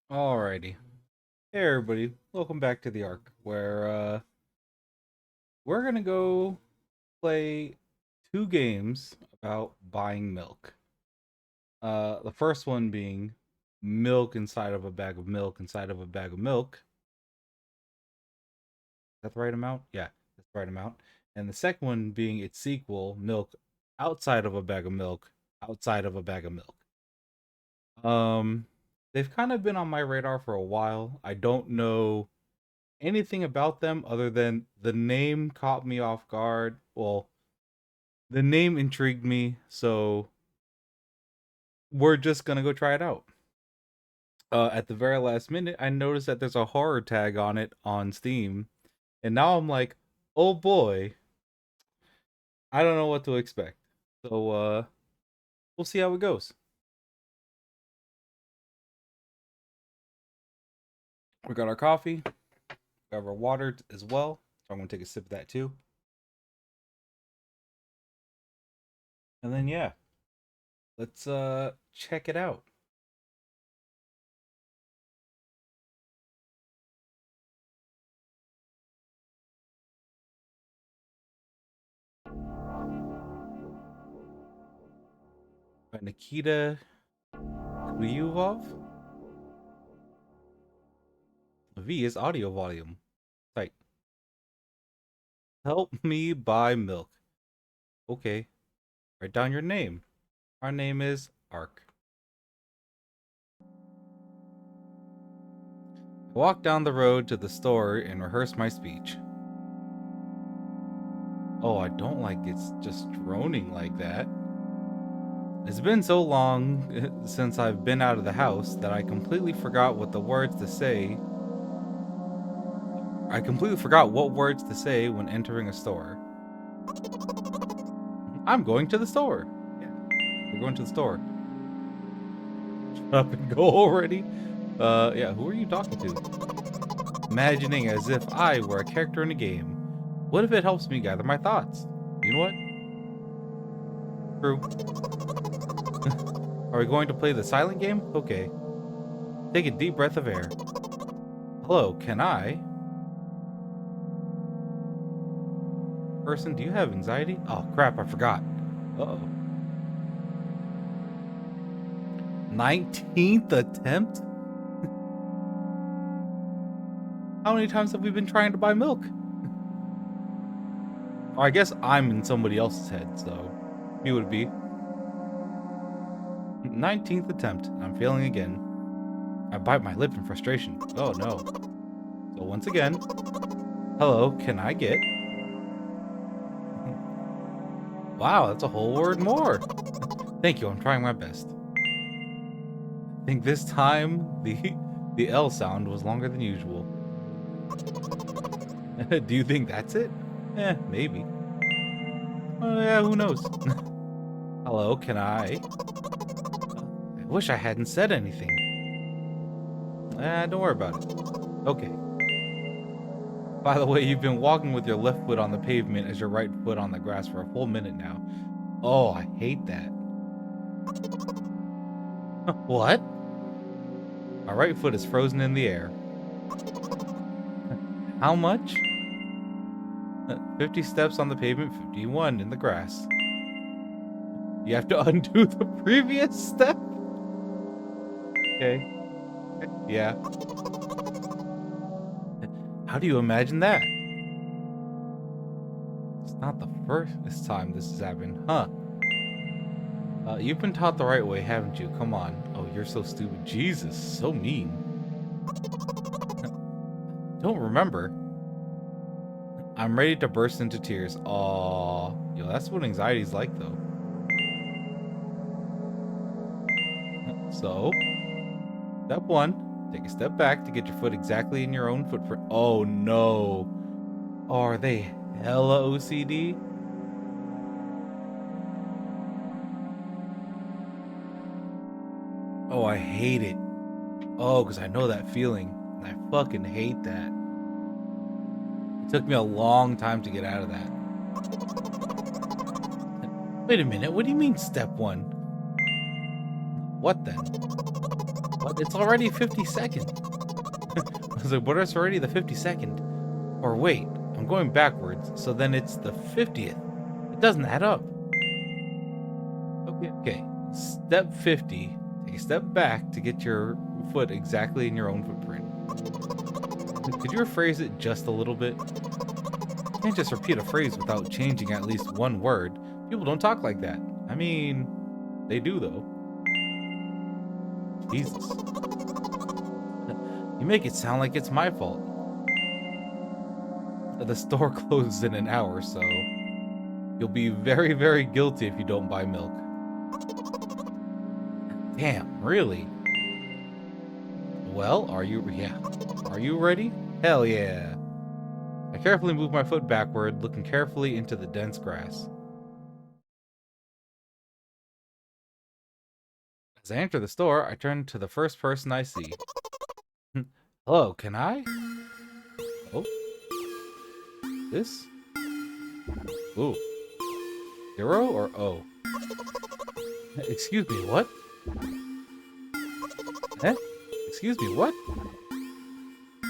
Alrighty. Hey everybody, welcome back to the Ark, where we're gonna go play two games about buying milk. The first one being milk inside of a bag of milk inside of a bag of milk. Is that the right amount? Yeah, that's the right amount. And the second one being its sequel, milk outside of a bag of milk outside of a bag of milk. Um, they've kind of been on my radar for a while. I don't know anything about them other than the name caught me off guard. Well, the name intrigued me, so we're just gonna go try it out. At the very last minute, I noticed that there's a horror tag on it on Steam, and now I'm like, oh boy, I don't know what to expect. So, we'll see how it goes. We got our coffee, got our water as well. So I'm gonna take a sip of that too, and then yeah, let's check it out. By Nikita Kuyuvov. V is audio volume. Like, help me buy milk. Okay. Write down your name. Our name is Ark. I walk down the road to the store and rehearse my speech. Oh, I don't like it's just droning like that. It's been so long since I've been out of the house that I completely forgot what words to say when entering a store. I'm going to the store. Yeah, we're going to the store. Shut up and go already. Yeah, who are you talking to? Imagining as if I were a character in a game. What if it helps me gather my thoughts? You know what? True. Are we going to play the silent game? Okay. Take a deep breath of air. Hello, can I? Person, do you have anxiety? Oh crap, I forgot. Uh-oh. 19th attempt? How many times have we been trying to buy milk? Or I guess I'm in somebody else's head, so he would be. 19th attempt. I'm failing again. I bite my lip in frustration. Oh no. So once again, hello, can I get? Wow, that's a whole word more. Thank you, I'm trying my best. I think this time the L sound was longer than usual. Do you think that's it? Maybe. Oh yeah, who knows? Hello, can I? I wish I hadn't said anything. Don't worry about it. Okay. By the way, you've been walking with your left foot on the pavement as your right foot on the grass for a full minute now. Oh, I hate that. What? My right foot is frozen in the air. How much? 50 steps on the pavement, 51 in the grass. You have to undo the previous step? Okay. Yeah. How do you imagine that? It's not the first time this has happened, huh? You've been taught the right way, haven't you? Come on. Oh, you're so stupid. Jesus, so mean. Don't remember. I'm ready to burst into tears. Aw. Yo, that's what anxiety's like, though. So, step one, take a step back to get your foot exactly in your own footprint. Oh, no. Oh, are they hella OCD? Oh, I hate it. Oh, because I know that feeling. And I fucking hate that. It took me a long time to get out of that. Wait a minute, what do you mean step one? What then? But it's already 52nd. I was like, but it's already the 52nd. Or wait, I'm going backwards, so then it's the 50th. It doesn't add up. Okay. Step 50. Take a step back to get your foot exactly in your own footprint. Could you rephrase it just a little bit? You can't just repeat a phrase without changing at least one word. People don't talk like that. I mean, they do though. Jesus. You make it sound like it's my fault. The store closes in an hour, so you'll be very, very guilty if you don't buy milk. Damn, really? Well, are you ready? Hell yeah. I carefully move my foot backward, looking carefully into the dense grass. As I enter the store, I turn to the first person I see. Hello, can I? Oh. This? Ooh. 0 or O? Excuse me, what? Eh? Excuse me, what?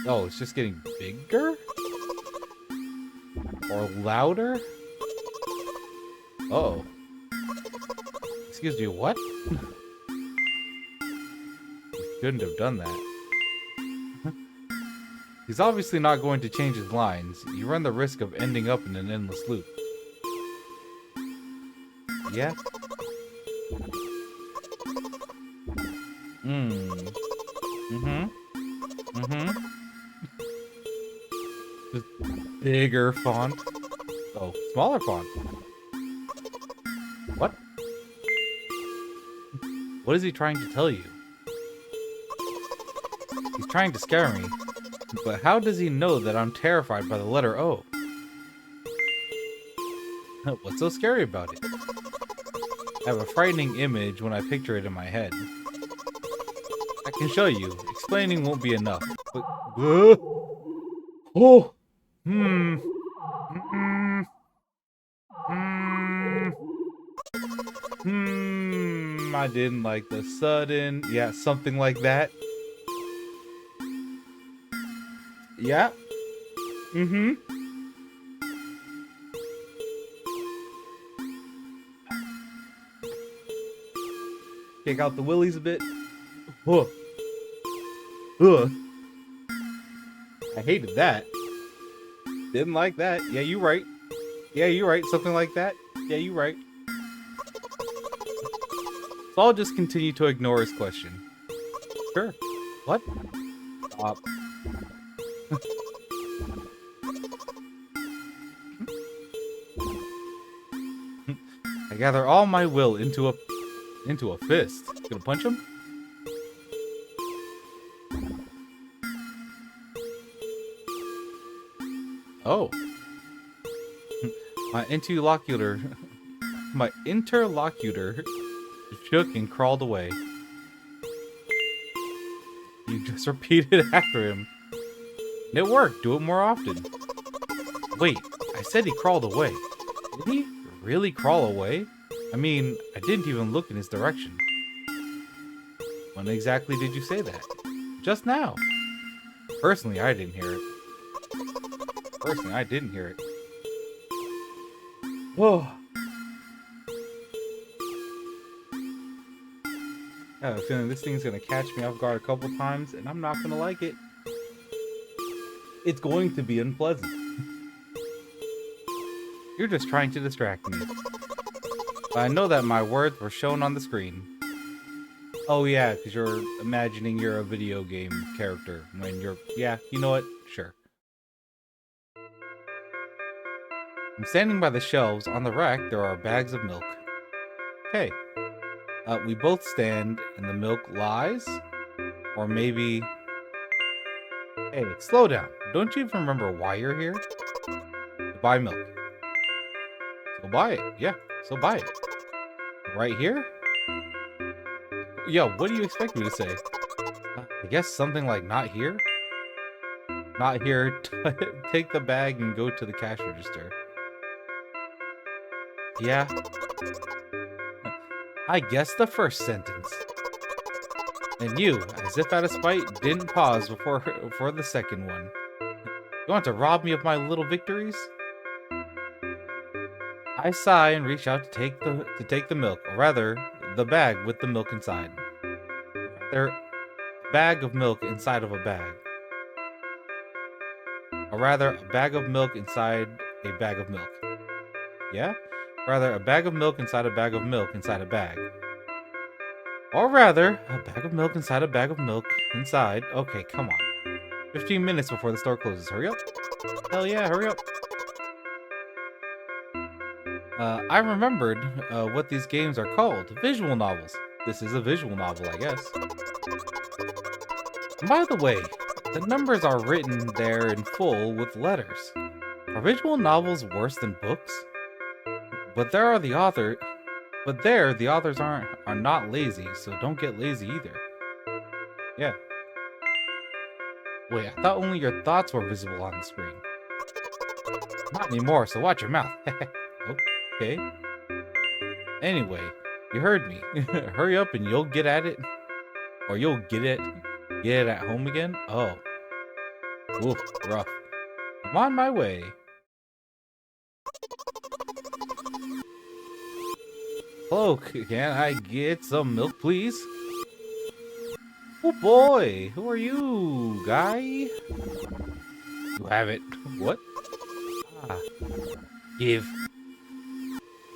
Oh, it's just getting bigger? Or louder? Uh-oh. Excuse me, what? You shouldn't have done that. He's obviously not going to change his lines. You run the risk of ending up in an endless loop. Yeah? Just bigger font. Oh, smaller font. What? What is he trying to tell you? He's trying to scare me. But how does he know that I'm terrified by the letter O? What's so scary about it? I have a frightening image when I picture it in my head. I can show you. Explaining won't be enough. But oh. I didn't like the sudden. Yeah, something like that. Yeah. Kick out the willies a bit. Ugh. I hated that. Didn't like that. Yeah, you right. Yeah, you right. Something like that. Yeah, you right. So I'll just continue to ignore his question. Sure. What? Stop. I gather all my will into a fist. Gonna punch him? Oh. My interlocutor shook and crawled away. You just repeated after him. It worked. Do it more often. Wait, I said he crawled away. Did he really crawl away? I mean, I didn't even look in his direction. When exactly did you say that? Just now. Personally, I didn't hear it. Oh. I have a feeling this thing's gonna catch me off guard a couple times, and I'm not gonna like it. It's going to be unpleasant. You're just trying to distract me. But I know that my words were shown on the screen. Oh yeah, because you're imagining you're a video game character when you're... Yeah, you know what? Sure. I'm standing by the shelves. On the rack, there are bags of milk. Okay. We both stand and the milk lies? Or maybe... Hey, slow down. Don't you even remember why you're here? To buy milk. So buy it. Yeah, so buy it. Right here? Yo, what do you expect me to say? I guess something like not here? Not here. Take the bag and go to the cash register. Yeah. I guess the first sentence. And you, as if out of spite, didn't pause before the second one. You want to rob me of my little victories? I sigh and reach out to take the milk, or rather, the bag with the milk inside. There, a bag of milk inside of a bag. Or rather, a bag of milk inside a bag of milk. Yeah? Rather, a bag of milk inside a bag of milk inside a bag. Or rather, a bag of milk inside a bag of milk inside. Okay, come on. 15 minutes before the store closes. Hurry up. Hell yeah, hurry up. I remembered what these games are called. Visual novels. This is a visual novel, I guess. And by the way, the numbers are written there in full with letters. Are visual novels worse than books? But the authors are not lazy, so don't get lazy either. Yeah. Wait, I thought only your thoughts were visible on the screen. Not anymore, so watch your mouth. Okay. Anyway, you heard me. Hurry up and you'll get at it. Or you'll get it at home again? Oh. Oof, rough. I'm on my way. Hello, can I get some milk, please? Oh boy, who are you, guy? You have it. What? Ah, give.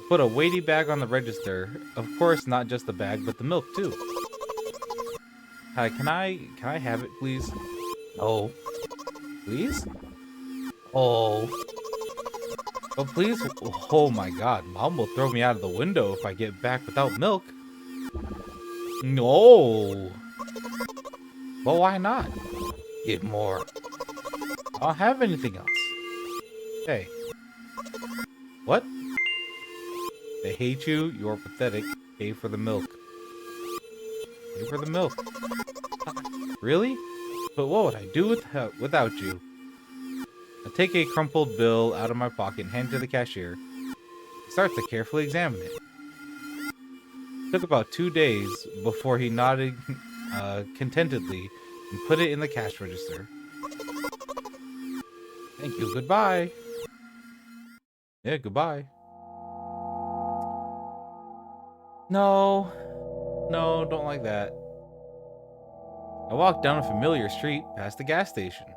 Put a weighty bag on the register. Of course, not just the bag, but the milk too. Hi, can I have it, please? No. Please? Oh. Oh, please? Oh my god, Mom will throw me out of the window if I get back without milk. No. Well, why not? Get more. I don't have anything else. Hey. What? They hate you. You're pathetic. Pay for the milk. Pay for the milk. Really? But what would I do without you? I take a crumpled bill out of my pocket and hand it to the cashier. He starts to carefully examine it. It took about 2 days before he nodded contentedly and put it in the cash register. Thank you. Goodbye. Yeah, goodbye. No. No, don't like that. I walked down a familiar street past the gas station.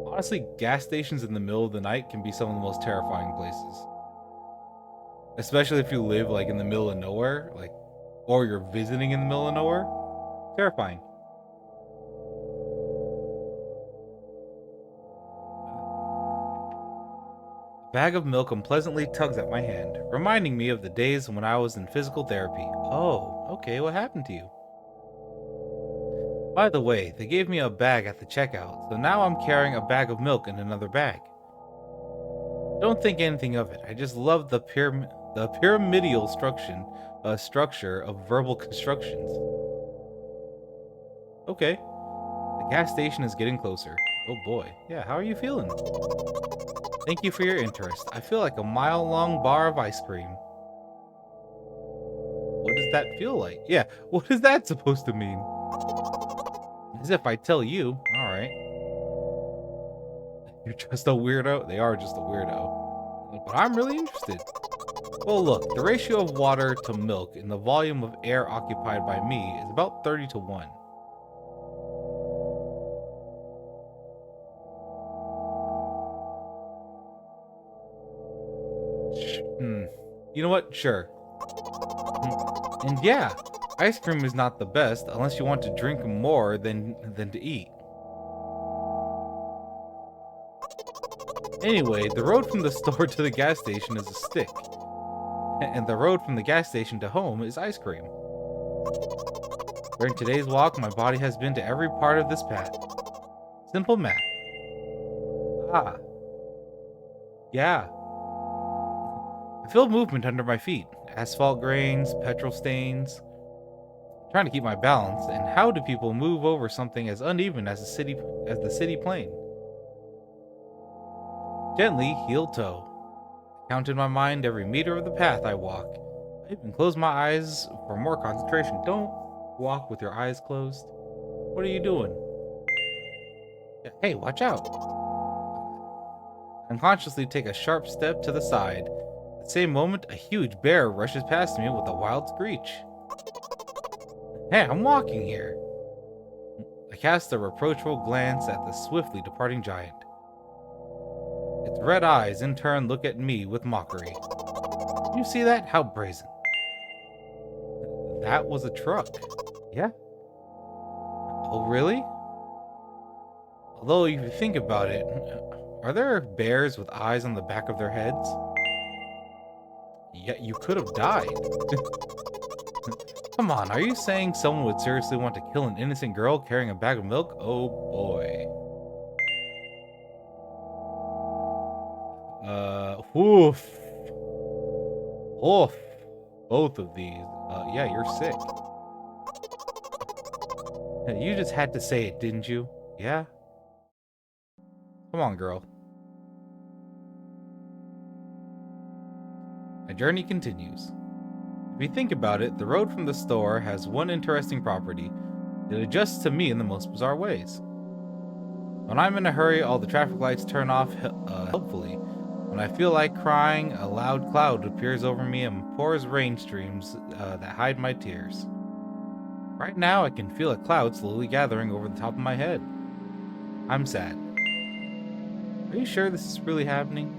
Honestly, gas stations in the middle of the night can be some of the most terrifying places. Especially if you live like in the middle of nowhere, like, or you're visiting in the middle of nowhere. Terrifying. A bag of milk unpleasantly tugs at my hand, reminding me of the days when I was in physical therapy. Oh, okay, what happened to you? By the way, they gave me a bag at the checkout, so now I'm carrying a bag of milk in another bag. Don't think anything of it. I just love the pyramidal structure of verbal constructions. Okay. The gas station is getting closer. Oh boy. Yeah, how are you feeling? Thank you for your interest. I feel like a mile-long bar of ice cream. What does that feel like? Yeah, what is that supposed to mean? As if I tell you. Alright. You're just a weirdo? They are just a weirdo. But I'm really interested. Well, look, the ratio of water to milk and the volume of air occupied by me is about 30 to 1. You know what? Sure. And yeah, ice cream is not the best unless you want to drink more than to eat. Anyway, the road from the store to the gas station is a stick. And the road from the gas station to home is ice cream. During today's walk, my body has been to every part of this path. Simple math. Ah. Yeah. I feel movement under my feet. Asphalt grains, petrol stains. I'm trying to keep my balance, and how do people move over something as uneven as the city plane? Gently, heel toe. I count in my mind every meter of the path I walk. I even close my eyes for more concentration. Don't walk with your eyes closed? What are you doing? Hey, watch out! Unconsciously take a sharp step to the side. At the same moment, a huge bear rushes past me with a wild screech. Hey, I'm walking here. I cast a reproachful glance at the swiftly departing giant. Its red eyes in turn look at me with mockery. You see that? How brazen. That was a truck. Yeah? Oh, really? Although, if you think about it, are there bears with eyes on the back of their heads? Yeah, you could have died. Come on, are you saying someone would seriously want to kill an innocent girl carrying a bag of milk? Oh boy. Woof. Oof. Both of these. Yeah, you're sick. You just had to say it, didn't you? Yeah? Come on, girl. My journey continues. If you think about it, the road from the store has one interesting property. It adjusts to me in the most bizarre ways. When I'm in a hurry, all the traffic lights turn off helpfully. When I feel like crying, a loud cloud appears over me and pours rain streams that hide my tears. Right now, I can feel a cloud slowly gathering over the top of my head. I'm sad. Are you sure this is really happening?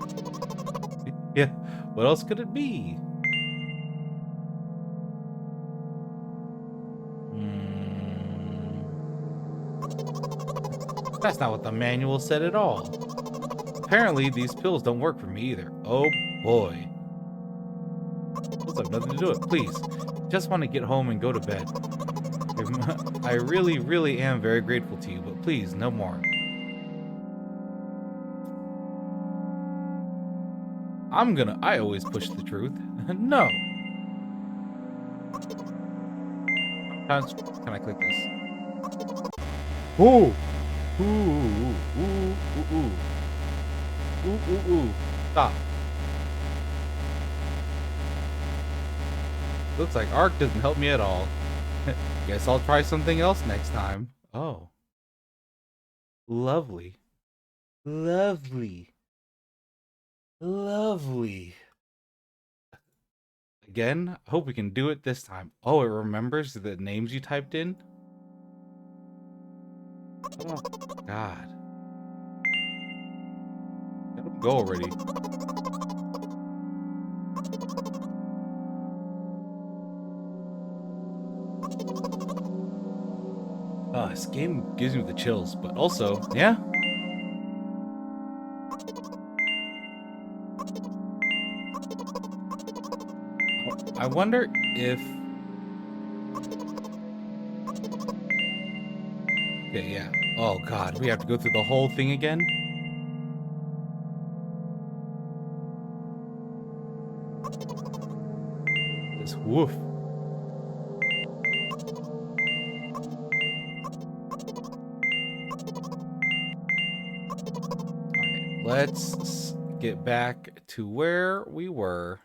Yeah, what else could it be? That's not what the manual said at all. Apparently, these pills don't work for me either. Oh boy. Those have nothing to do with it. Please, just want to get home and go to bed. I really, really am very grateful to you, but please, no more. I always push the truth. No. Sometimes, can I click this? Ooh. Ooh, ooh, ooh, ooh, ooh. Ooh, ooh, ooh. Stop. Looks like Ark doesn't help me at all. Guess I'll try something else next time. Oh. Lovely. Lovely. Lovely. Again, I hope we can do it this time. Oh, it remembers the names you typed in? Oh, God. Let him go already. This game gives me the chills, but also, yeah. I wonder if... Okay, yeah. Oh, God, we have to go through the whole thing again? This woof. Alright, let's get back to where we were.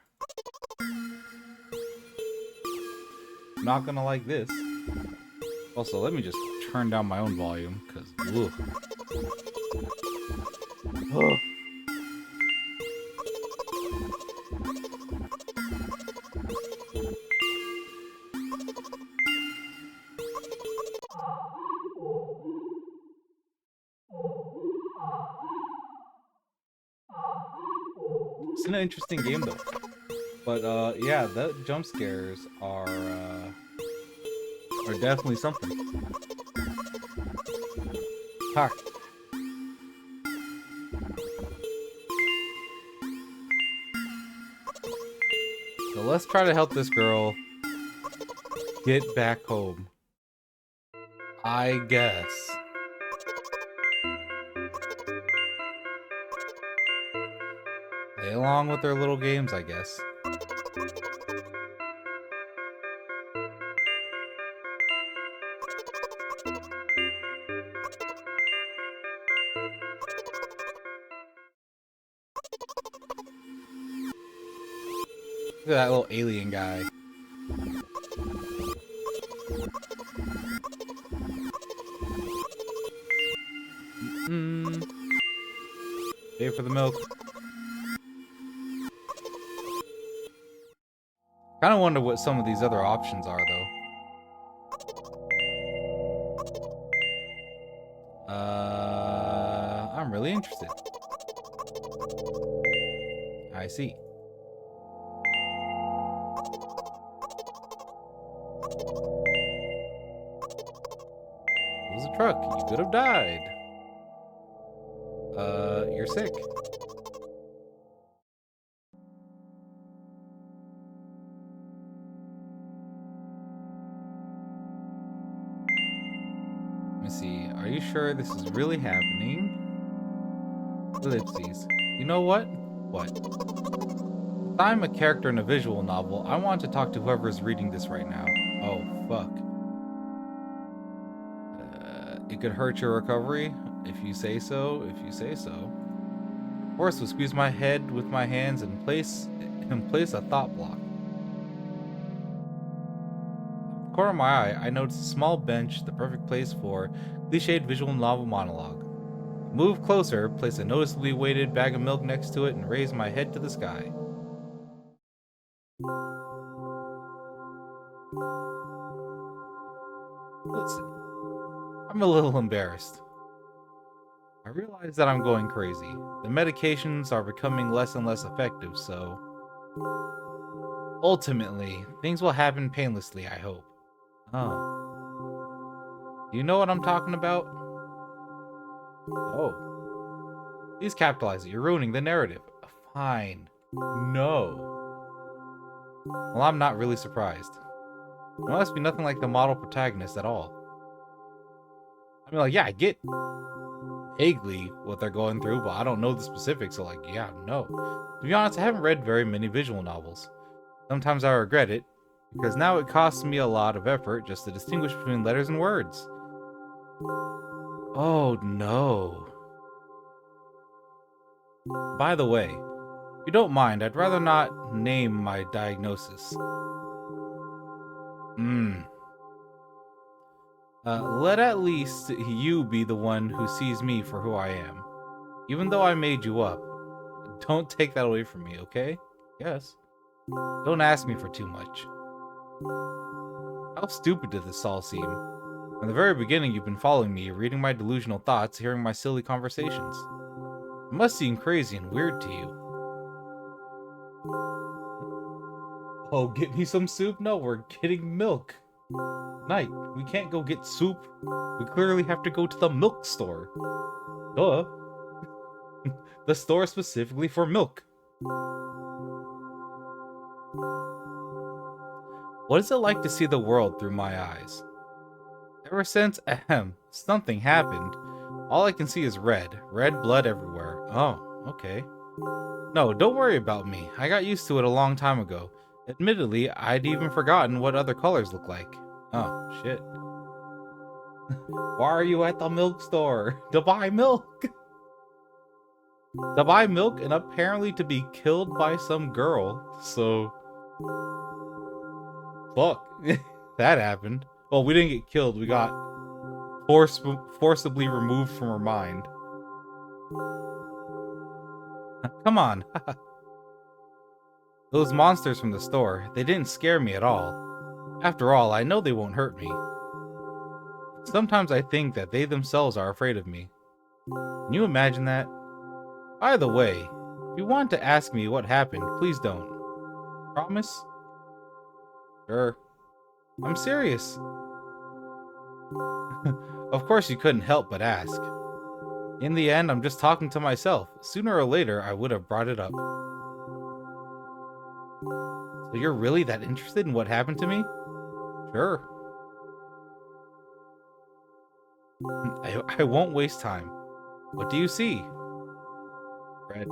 Not gonna like this. Also, let me just turn down my own volume, because, ugh. Ugh. It's an interesting game, though. But, yeah, the jump scares are definitely something. Hark. So let's try to help this girl get back home. I guess. Play along with their little games, I guess. Look at that little alien guy. for the milk. Kind of wonder what some of these other options are, though. I'm really interested. I see. It was a truck. You could have died. You're sick. Let me see. Are you sure this is really happening? Ellipses. You know what? What? If I'm a character in a visual novel, I want to talk to whoever is reading this right now. Oh, fuck. It could hurt your recovery, if you say so, Forrest will squeeze my head with my hands and place a thought block. At the corner of my eye, I notice a small bench, the perfect place for cliched visual novel monologue. Move closer, place a noticeably weighted bag of milk next to it, and raise my head to the sky. Listen, I'm a little embarrassed. I realize that I'm going crazy. The medications are becoming less and less effective, so... Ultimately, things will happen painlessly, I hope. Oh. Do you know what I'm talking about? Oh. Please capitalize it. You're ruining the narrative. Fine. No. Well, I'm not really surprised. It must be nothing like the model protagonist at all. I mean, like, yeah, I get vaguely what they're going through, but I don't know the specifics, so like, yeah, no. To be honest, I haven't read very many visual novels. Sometimes I regret it, because now it costs me a lot of effort just to distinguish between letters and words. Oh no. By the way, if you don't mind, I'd rather not name my diagnosis. Let at least you be the one who sees me for who I am. Even though I made you up, don't take that away from me, okay? Yes. Don't ask me for too much. How stupid did this all seem? From the very beginning, you've been following me, reading my delusional thoughts, hearing my silly conversations. It must seem crazy and weird to you. Oh, get me some soup? No, we're getting milk. Knight, we can't go get soup. We clearly have to go to the milk store. Duh. The store specifically for milk. What is it like to see the world through my eyes? Ever since, something happened, all I can see is red. Red blood everywhere. Oh, okay. No, don't worry about me. I got used to it a long time ago. Admittedly, I'd even forgotten what other colors look like. Oh, shit. Why are you at the milk store? To buy milk! To buy milk and apparently to be killed by some girl. So... Fuck. That happened. Well, we didn't get killed. We got forcibly removed from her mind. Come on. Those monsters from the store, they didn't scare me at all. After all, I know they won't hurt me. Sometimes I think that they themselves are afraid of me. Can you imagine that? By the way, if you want to ask me what happened, please don't. Promise? Sure. I'm serious. Of course you couldn't help but ask. In the end, I'm just talking to myself. Sooner or later, I would have brought it up. So you're really that interested in what happened to me? Sure. I won't waste time. What do you see? Red.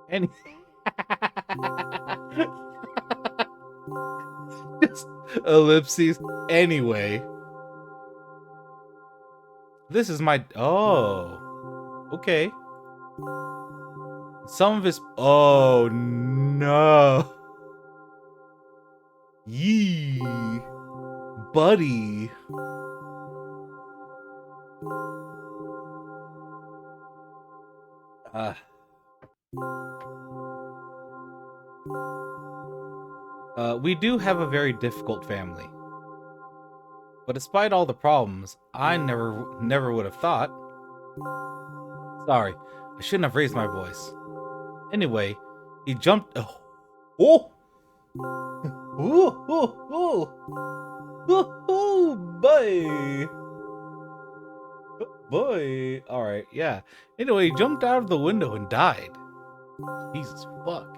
Anything. Just ellipses. Anyway. This is my... Oh. Okay. Some of his... Oh, no. Yee. Buddy. Uh, we do have a very difficult family. But despite all the problems, I never would have thought. Sorry, I shouldn't have raised my voice. Anyway, he jumped. Oh, oh, oh, oh, oh, oh, boy, boy. All right, yeah. Anyway, he jumped out of the window and died. Jesus fuck.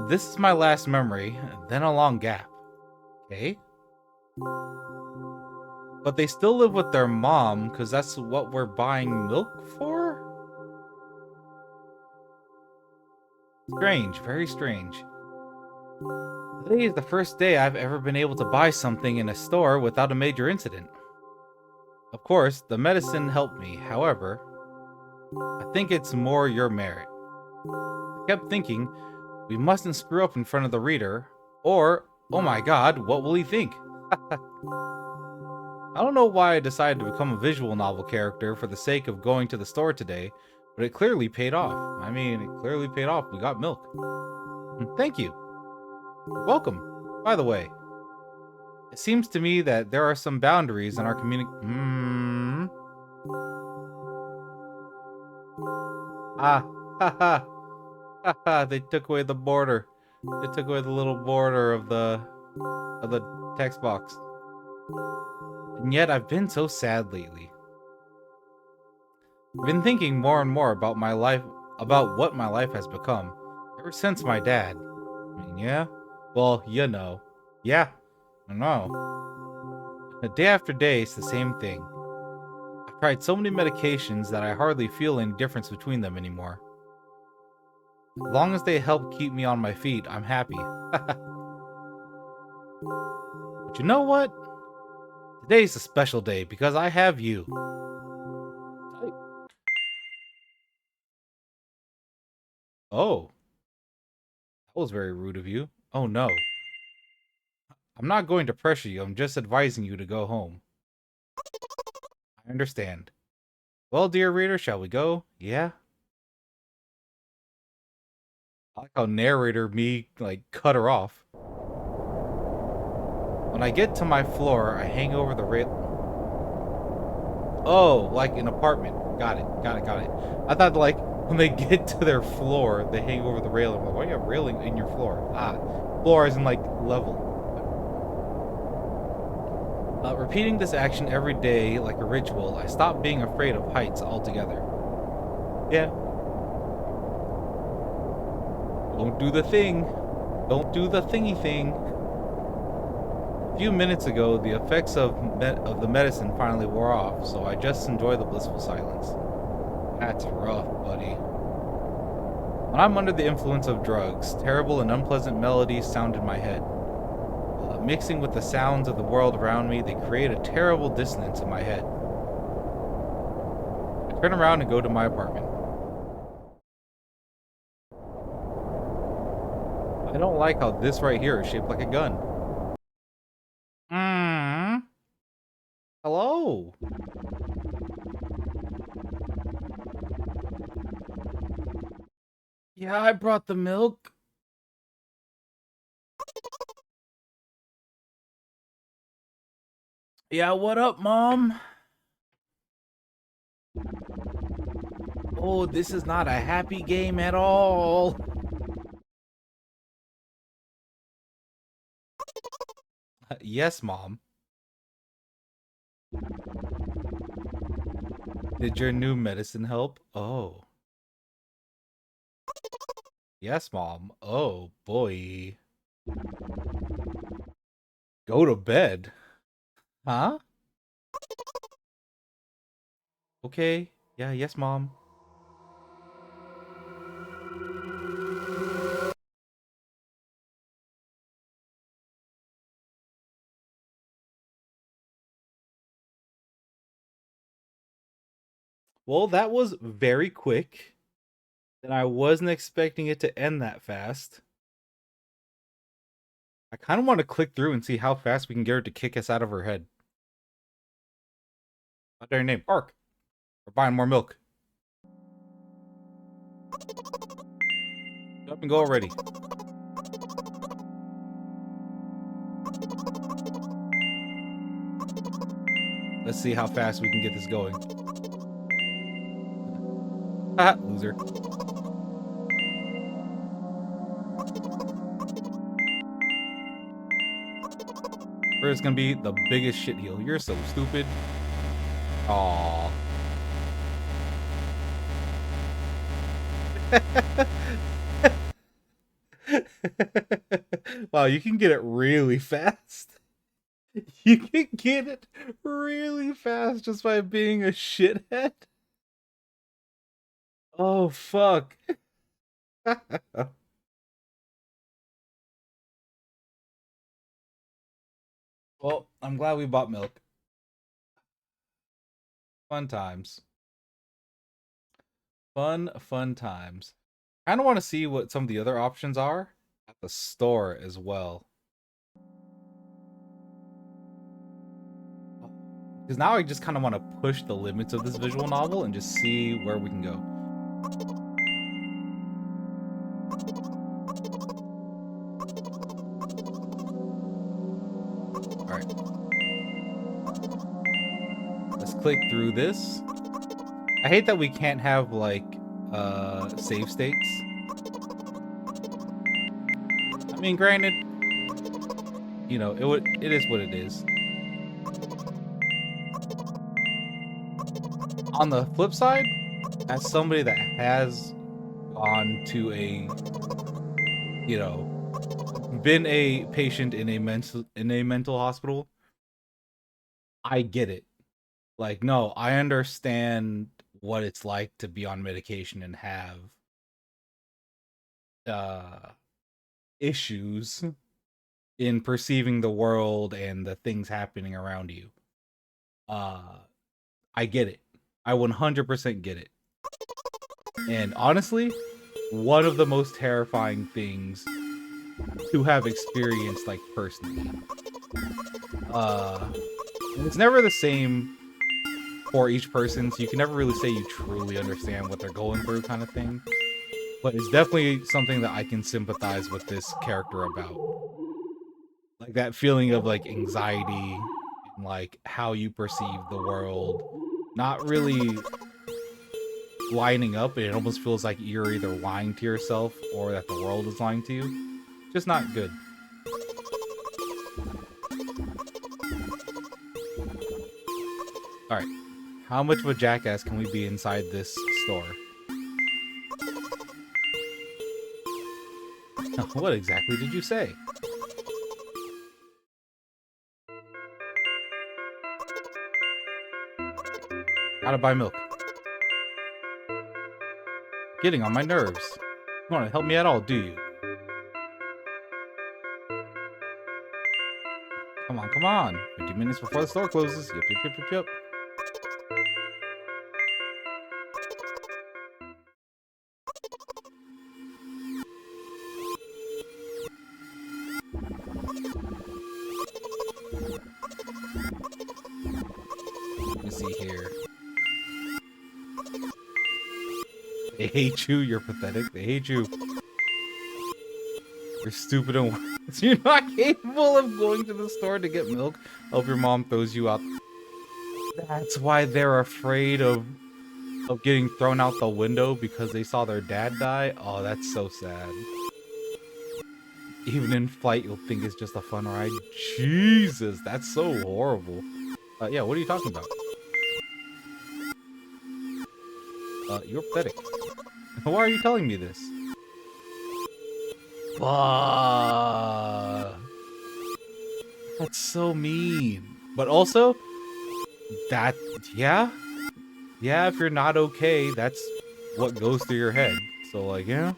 This is my last memory, then a long gap. Okay. But they still live with their mom, because that's what we're buying milk for? Strange, very strange. Today is the first day I've ever been able to buy something in a store without a major incident. Of course, the medicine helped me, however, I think it's more your merit. I kept thinking, we mustn't screw up in front of the reader, or, oh my god, what will he think? I don't know why I decided to become a visual novel character for the sake of going to the store today, but it clearly paid off. I mean, it clearly paid off. We got milk. Thank you. You're welcome. By the way, it seems to me that there are some boundaries in our Ah, haha, haha, they took away the border. They took away the little border of the text box. And yet I've been so sad lately. I've been thinking more and more about my life, about what my life has become, ever since my dad. I mean, yeah? Well, you know. Yeah, I know. Day after day, it's the same thing. I've tried so many medications that I hardly feel any difference between them anymore. As long as they help keep me on my feet, I'm happy. But you know what? Today's a special day because I have you. Oh, that was very rude of you. Oh no. I'm not going to pressure you, I'm just advising you to go home. I understand. Well, dear reader, shall we go? Yeah? I like how narrator me, like, cut her off. When I get to my floor, I hang over the rail. Oh, like an apartment. Got it. I thought, like, when they get to their floor, they hang over the railing. Like, why do you have railing in your floor? Ah, floor is in, like, level. Repeating this action every day like a ritual, I stopped being afraid of heights altogether. Yeah. Don't do the thing. Don't do the thingy thing. A few minutes ago, the effects of the medicine finally wore off, so I just enjoy the blissful silence. That's rough, buddy. When I'm under the influence of drugs, terrible and unpleasant melodies sound in my head. Mixing with the sounds of the world around me, they create a terrible dissonance in my head. I turn around and go to my apartment. I don't like how this right here is shaped like a gun. Hello? Yeah, I brought the milk. Yeah, what up, Mom? Oh, this is not a happy game at all. Yes, Mom. Did your new medicine help? Oh. Yes, Mom. Oh, boy. Go to bed. Huh? Okay. Yeah, yes, Mom. Well, that was very quick. And I wasn't expecting it to end that fast. I kind of want to click through and see how fast we can get her to kick us out of her head. What's your name? Park. We're buying more milk. Up and go already. Let's see how fast we can get this going. Haha, loser. Where's gonna be the biggest shitheel? You're so stupid. Aww. Wow, you can get it really fast. You can get it really fast just by being a shithead. Oh, fuck. Well, I'm glad we bought milk. Fun times. Fun times. I kind of want to see what some of the other options are at the store as well. Because now I just kind of want to push the limits of this visual novel and just see where we can go. Alright. Let's click through this. I hate that we can't have, like, save states. I mean, granted, you know, it is what it is. On the flip side, as somebody that has gone to a, you know, been a patient in a mental hospital, I get it. Like, no, I understand what it's like to be on medication and have issues in perceiving the world and the things happening around you. I get it. I 100% get it. And honestly, one of the most terrifying things to have experienced, like, personally. And it's never the same for each person, so you can never really say you truly understand what they're going through, kind of thing. But it's definitely something that I can sympathize with this character about. Like, that feeling of, like, anxiety and, like, how you perceive the world not really lining up, and it almost feels like you're either lying to yourself or that the world is lying to you. Just not good. Alright. How much of a jackass can we be inside this store? What exactly did you say? Gotta buy milk. Getting on my nerves. You want to help me at all, do you? Come on, come on. 50 minutes before the store closes. Yep. Let me see here. They hate you. You're pathetic. They hate you. You're stupid and worthless. You're not capable of going to the store to get milk. Hope your mom throws you out. That's why they're afraid of getting thrown out the window, because they saw their dad die. Oh, that's so sad. Even in flight, you'll think it's just a fun ride. Jesus, that's so horrible. Yeah, what are you talking about? You're pathetic. Why are you telling me this? That's so mean. But also, yeah, if you're not okay, that's what goes through your head. So, like, yeah.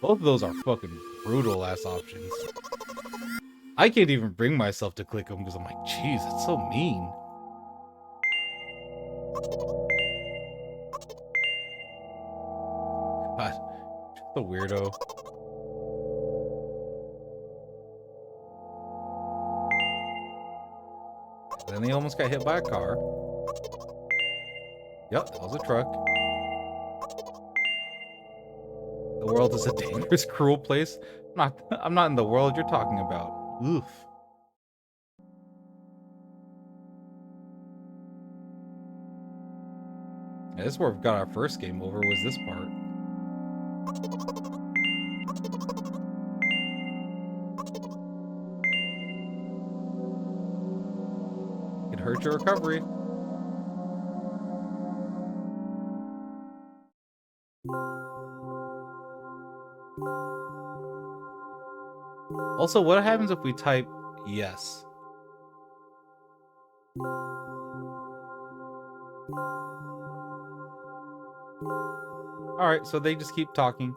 Both of those are fucking brutal ass options. I can't even bring myself to click them because I'm like, jeez, it's so mean. God, just a weirdo. Then he almost got hit by a car. Yep, that was a truck. The world is a dangerous, cruel place. I'm not in the world you're talking about. Oof. Yeah, this is where we've got our first game over, was this part. Could hurt your recovery. Also, what happens if we type yes? Alright, so they just keep talking.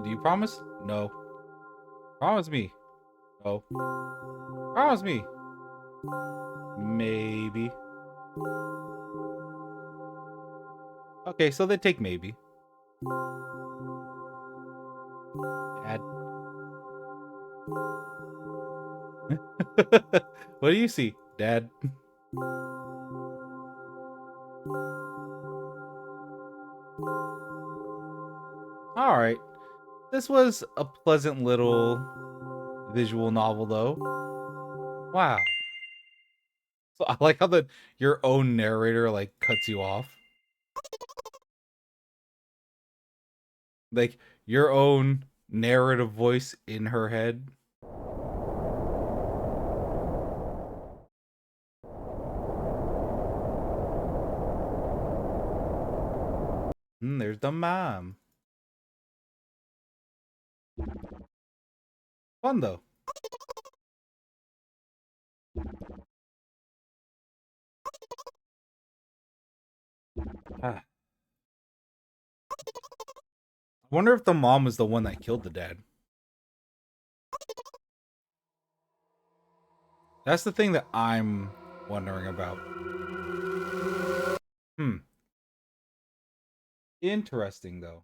Do you promise? No. Promise me. No. Promise me. Maybe. Okay, so they take maybe. Dad. What do you see, Dad? Alright. This was a pleasant little visual novel, though. Wow. So I like how your own narrator like cuts you off. Like your own narrative voice in her head. There's the mom. Fun though. Ah. I wonder if the mom was the one that killed the dad. That's the thing that I'm wondering about. Interesting though.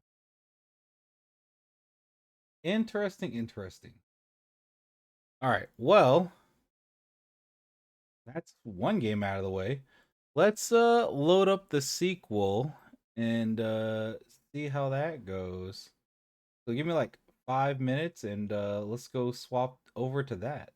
Interesting. All right. Well, that's one game out of the way. Let's load up the sequel and see how that goes. So give me like 5 minutes and let's go swap over to that.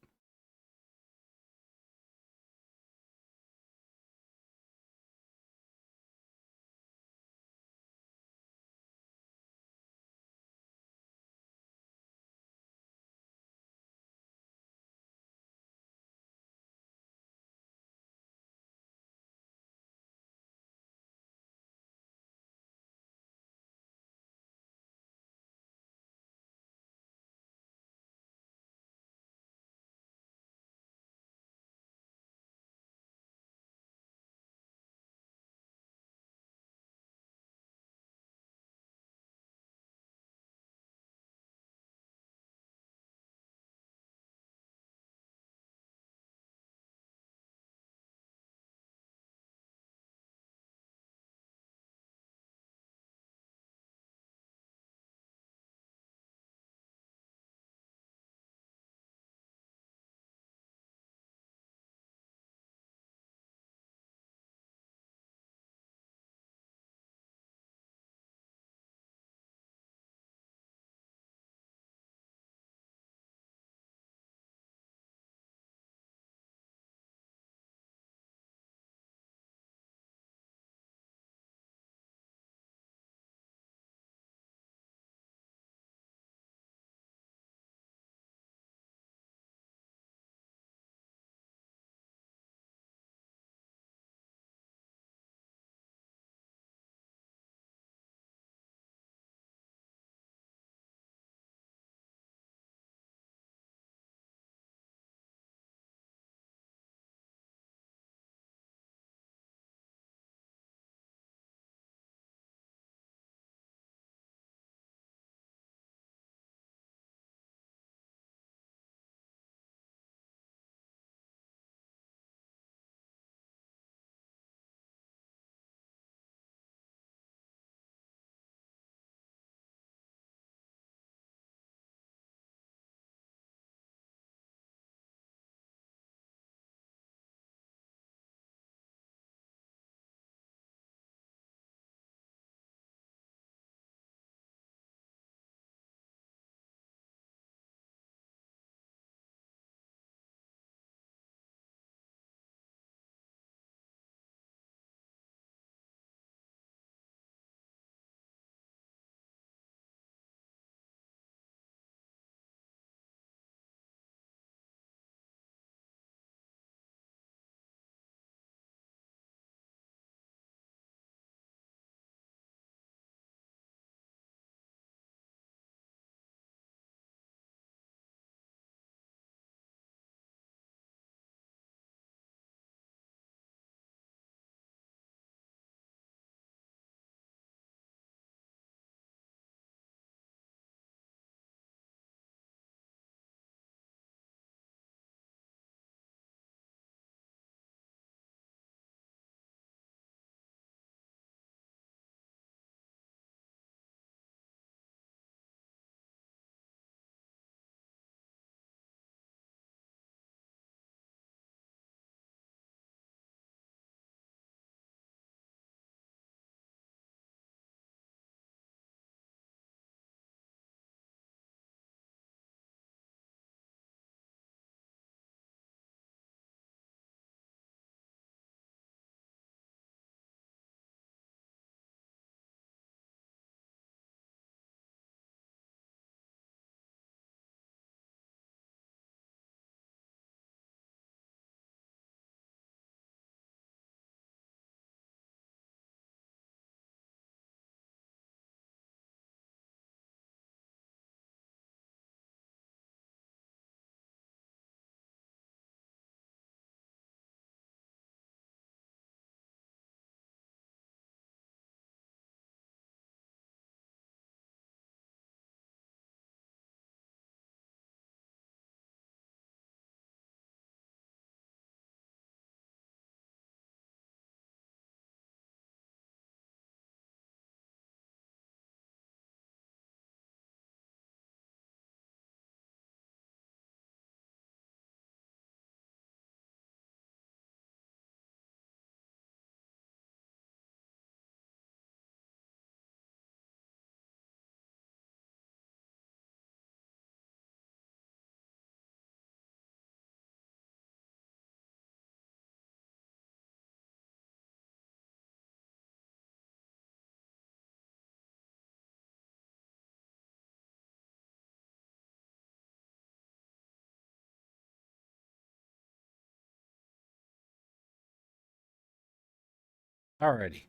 Alrighty.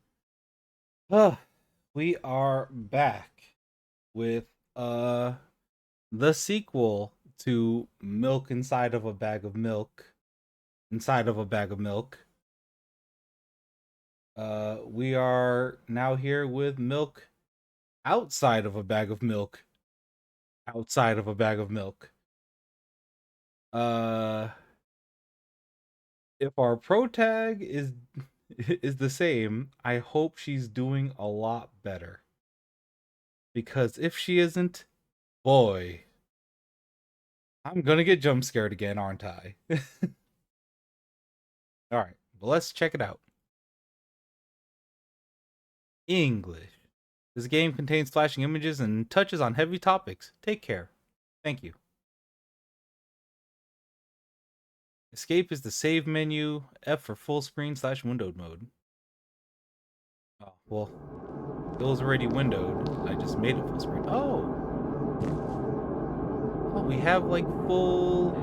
We are back with the sequel to Milk Inside of a Bag of Milk. Inside of a Bag of Milk. We are now here with Milk Outside of a Bag of Milk. Outside of a Bag of Milk. If our pro tag is the same, I hope she's doing a lot better. Because if she isn't, boy, I'm gonna get jump scared again, aren't I? Alright, well, let's check it out. English. This game contains flashing images and touches on heavy topics. Take care. Thank you. Escape is the save menu. F for full screen / windowed mode. Oh, well, it was already windowed. I just made it full screen. Oh, we have like full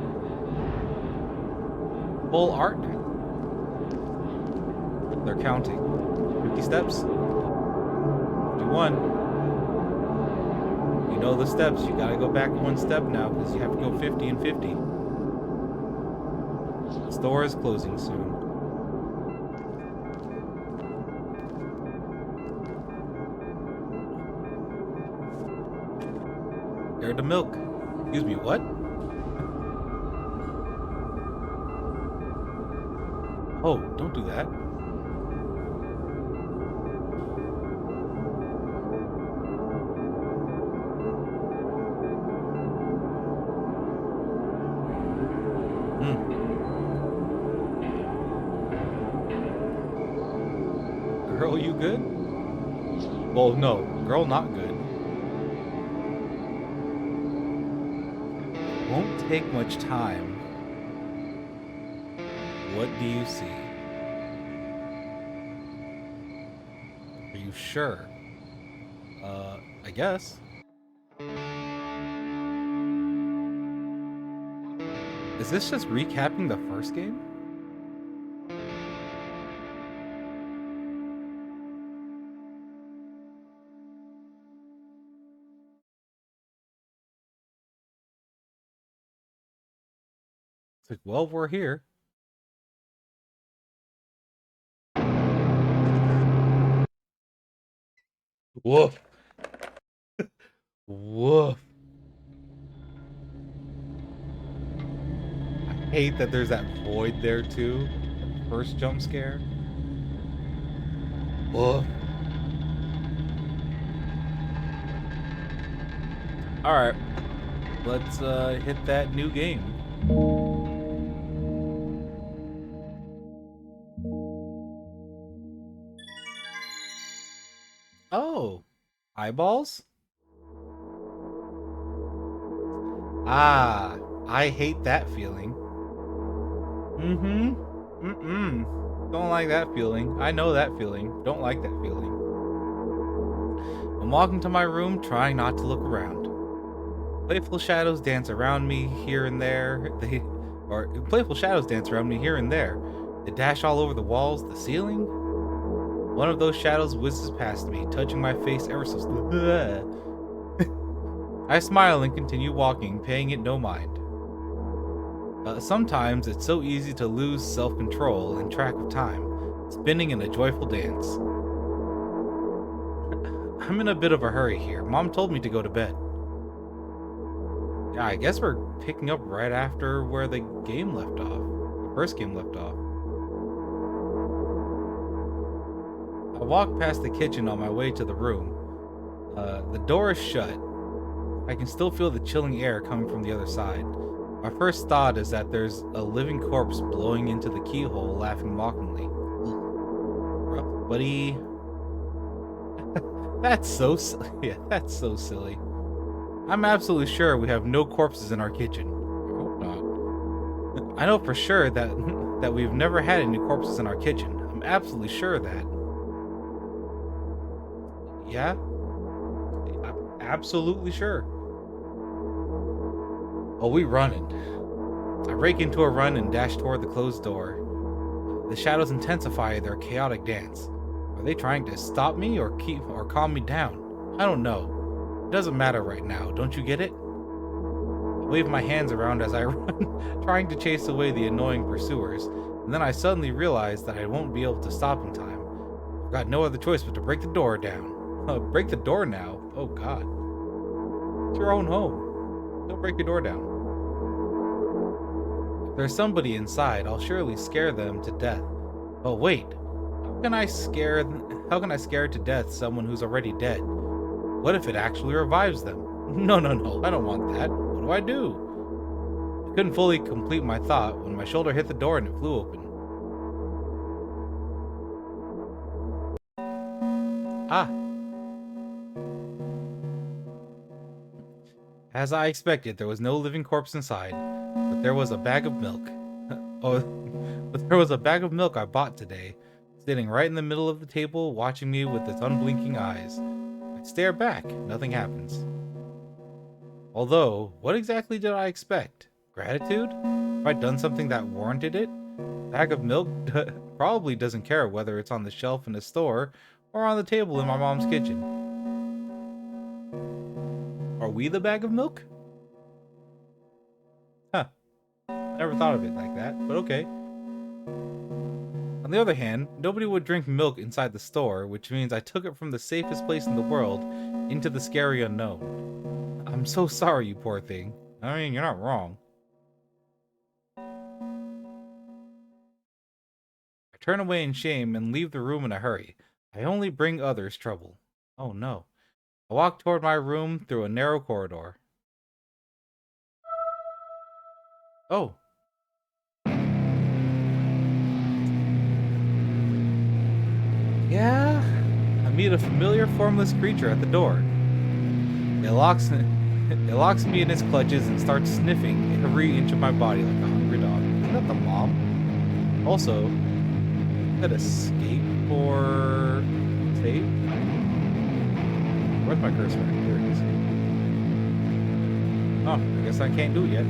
art now. They're counting. 50 steps. 51. You know the steps. You gotta go back one step now because you have to go 50 and 50. The store is closing soon. There to milk. Excuse me, what? Oh, don't do that. Girl, you good? Well, no. Girl, not good. Won't take much time. What do you see? Are you sure? I guess. Is this just recapping the first game? It's like, well, we're here. Woof. Woof. I hate that there's that void there too. The first jump scare. Woof. Alright. Let's hit that new game. Oh, eyeballs? Ah, I hate that feeling. Don't like that feeling. I know that feeling. Don't like that feeling. I'm walking to my room, trying not to look around. Playful shadows dance around me here and there. Playful shadows dance around me here and there. They dash all over the walls, the ceiling. One of those shadows whizzes past me, touching my face ever so slowly. I smile and continue walking, paying it no mind. Sometimes it's so easy to lose self-control and track of time, spinning in a joyful dance. I'm in a bit of a hurry here. Mom told me to go to bed. Yeah, I guess we're picking up right after where the game left off. The first game left off. I walk past the kitchen on my way to the room. The door is shut. I can still feel the chilling air coming from the other side. My first thought is that there's a living corpse blowing into the keyhole, laughing mockingly. Rough, buddy. That's so silly. I'm absolutely sure we have no corpses in our kitchen. I hope not. I know for sure that we've never had any corpses in our kitchen. I'm absolutely sure of that. Yeah? I'm absolutely sure. Oh, we running. I rake into a run and dash toward the closed door. The shadows intensify their chaotic dance. Are they trying to stop me or calm me down? I don't know. It doesn't matter right now, don't you get it? I wave my hands around as I run, trying to chase away the annoying pursuers, and then I suddenly realize that I won't be able to stop in time. I've got no other choice but to break the door down. Break the door now? Oh god. It's your own home. Don't break your door down. If there's somebody inside, I'll surely scare them to death. But wait, how can I scare to death someone who's already dead? What if it actually revives them? No, I don't want that. What do? I couldn't fully complete my thought when my shoulder hit the door and it flew open. Ah. As I expected, there was no living corpse inside, but there was a bag of milk. But there was a bag of milk I bought today, sitting right in the middle of the table, watching me with its unblinking eyes. I stare back, nothing happens. Although, what exactly did I expect? Gratitude? Have I done something that warranted it? Bag of milk probably doesn't care whether it's on the shelf in the store or on the table in my mom's kitchen. Are we the bag of milk? Huh. Never thought of it like that, but okay. On the other hand, nobody would drink milk inside the store, which means I took it from the safest place in the world into the scary unknown. I'm so sorry, you poor thing. I mean, you're not wrong. I turn away in shame and leave the room in a hurry. I only bring others trouble. Oh no. I walk toward my room through a narrow corridor. Oh. Yeah? I meet a familiar formless creature at the door. It locks me in its clutches and starts sniffing every inch of my body like a hungry dog. Isn't that the mom? Also, is that escape or save? Where's my cursor? There it is. Oh, I guess I can't do it yet.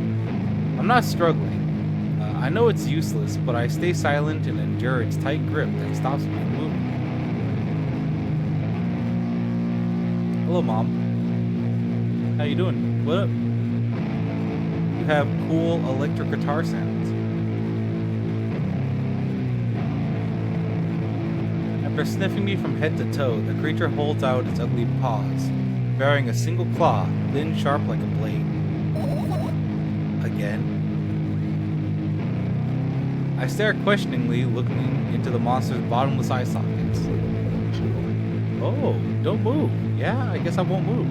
I'm not struggling. I know it's useless, but I stay silent and endure its tight grip that stops me from moving. Hello, Mom. How you doing? What up? You have cool electric guitar sounds. After sniffing me from head to toe, the creature holds out its ugly paws, bearing a single claw, thin, sharp like a blade. Again? I stare questioningly, looking into the monster's bottomless eye sockets. Oh, don't move. Yeah, I guess I won't move.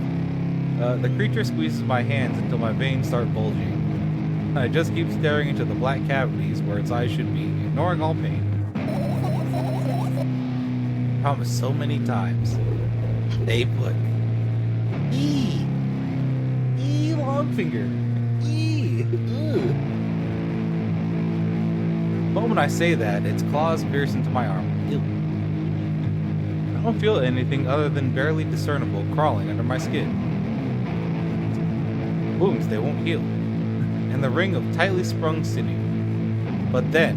The creature squeezes my hands until my veins start bulging. I just keep staring into the black cavities where its eyes should be, ignoring all pain. I promised so many times. Stay put. E long finger. Ugh. The moment I say that, its claws pierce into my arm. Ew. I don't feel anything other than barely discernible crawling under my skin. Wounds, they won't heal. And the ring of tightly sprung sinew. But then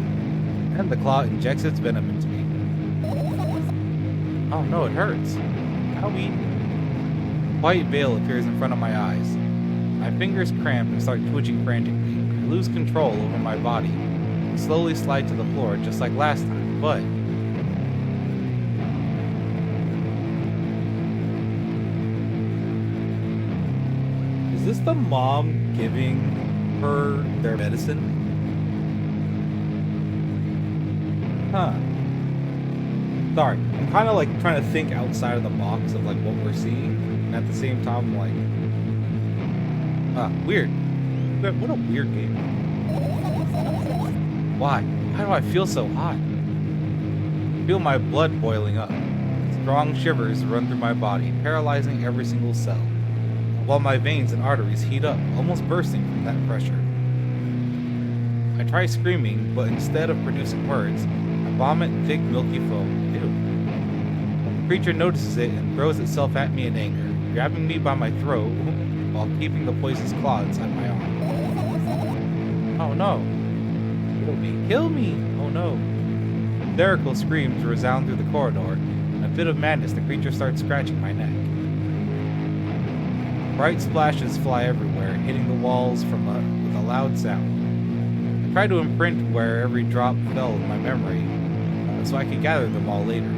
the claw injects its venom into me. Oh no, it hurts. Owie. A white veil appears in front of my eyes. My fingers cramp and start twitching frantically. I lose control over my body and slowly slide to the floor just like last time, but is this the mom giving her their medicine? Huh. Sorry, I'm kind of like trying to think outside of the box of like what we're seeing, and at the same time, like, weird. What a weird game. Why? Why do I feel so hot? I feel my blood boiling up. Strong shivers run through my body, paralyzing every single cell, while my veins and arteries heat up, almost bursting from that pressure. I try screaming, but instead of producing words, I vomit thick, milky foam. Ew. The creature notices it and throws itself at me in anger, grabbing me by my throat while keeping the poisonous claw inside my arm. Oh no. Kill me. Kill me! Oh no. Hysterical screams resound through the corridor, In a fit of madness, the creature starts scratching my neck. Bright splashes fly everywhere, hitting the walls with a loud sound. I try to imprint where every drop fell in my memory, so I can gather them all later.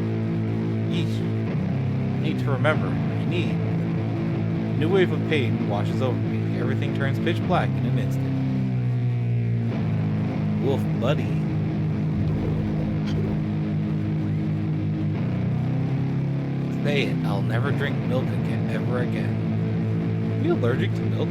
Yeesh. I need to remember. I need. A new wave of pain washes over me. Everything turns pitch black in an instant. Wolf buddy. Say it, I'll never drink milk again, ever again. Are you allergic to milk?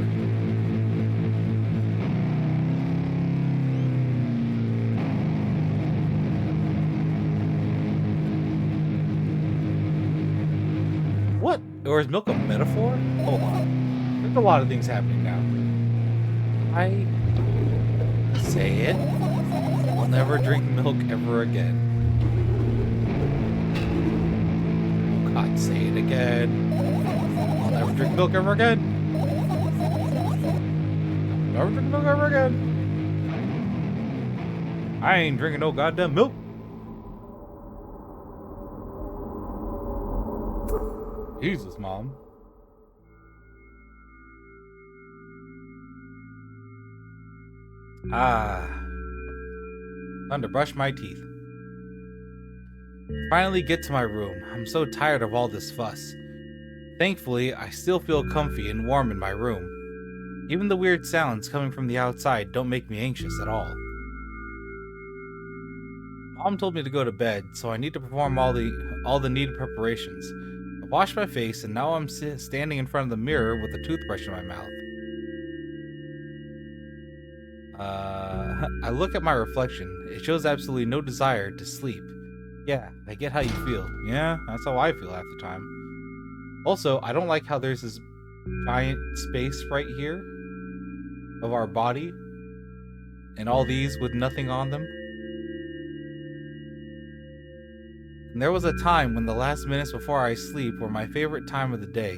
What? Or is milk a metaphor? Hold on. There's a lot of things happening now. I say it. I'll never drink milk ever again. Oh God, say it again. I'll never drink milk ever again. Never drink milk ever again. I ain't drinking no goddamn milk. Jesus, Mom. Time to brush my teeth. I finally get to my room. I'm so tired of all this fuss. Thankfully, I still feel comfy and warm in my room. Even the weird sounds coming from the outside don't make me anxious at all. Mom told me to go to bed, so I need to perform all the needed preparations. I wash my face, and now I'm standing in front of the mirror with a toothbrush in my mouth. I look at my reflection. It shows absolutely no desire to sleep. Yeah, I get how you feel. Yeah, that's how I feel half the time. Also, I don't like how there's this giant space right here of our body, and all these with nothing on them. And there was a time when the last minutes before I sleep were my favorite time of the day.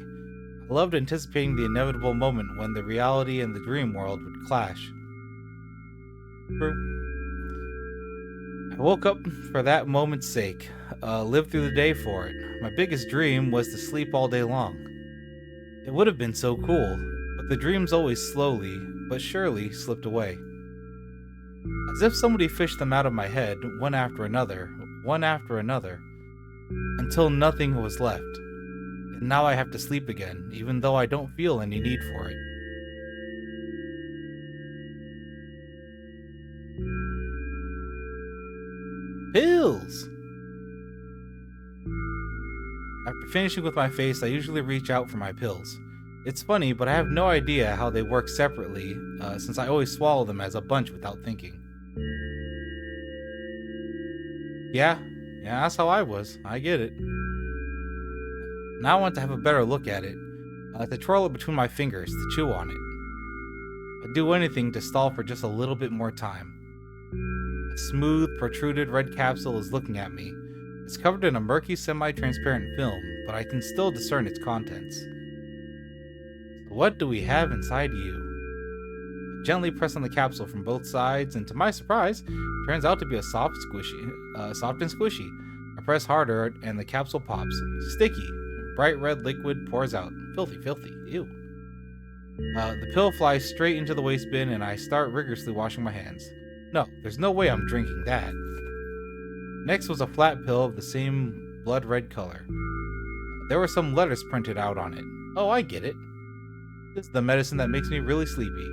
I loved anticipating the inevitable moment when the reality and the dream world would clash. True. I woke up for that moment's sake, lived through the day for it. My biggest dream was to sleep all day long. It would have been so cool, but the dreams always slowly, but surely, slipped away. As if somebody fished them out of my head, one after another, until nothing was left. And now I have to sleep again, even though I don't feel any need for it. Pills! After finishing with my face, I usually reach out for my pills. It's funny, but I have no idea how they work separately, since I always swallow them as a bunch without thinking. Yeah, that's how I was. I get it. Now I want to have a better look at it, to twirl it between my fingers, to chew on it. I'd do anything to stall for just a little bit more time. A smooth, protruded red capsule is looking at me. It's covered in a murky, semi-transparent film, but I can still discern its contents. So what do we have inside you? I gently press on the capsule from both sides, and to my surprise, it turns out to be soft and squishy. I press harder, and the capsule pops. Sticky. Bright red liquid pours out. Filthy, filthy. Ew. The pill flies straight into the waste bin, and I start rigorously washing my hands. No, there's no way I'm drinking that. Next was a flat pill of the same blood red color. There were some letters printed out on it. Oh, I get it. This is the medicine that makes me really sleepy.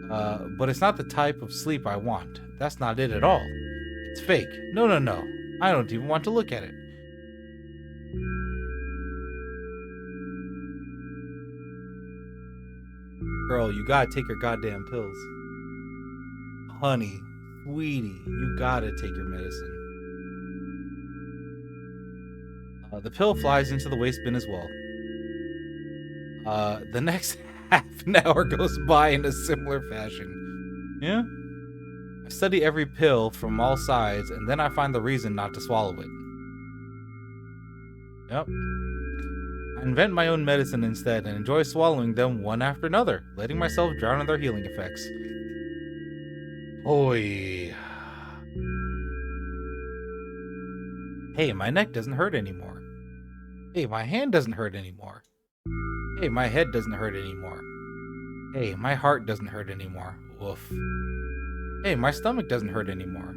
But it's not the type of sleep I want. That's not it at all. It's fake. No. I don't even want to look at it. Girl, you gotta take your goddamn pills. Honey, sweetie, you gotta take your medicine. The pill flies into the waste bin as well. The next half an hour goes by in a similar fashion. Yeah? I study every pill from all sides, and then I find the reason not to swallow it. Yep. I invent my own medicine instead and enjoy swallowing them one after another, letting myself drown in their healing effects. Oi. Hey, my neck doesn't hurt anymore. Hey, my hand doesn't hurt anymore. Hey, my head doesn't hurt anymore. Hey, my heart doesn't hurt anymore. Woof. Hey, my stomach doesn't hurt anymore.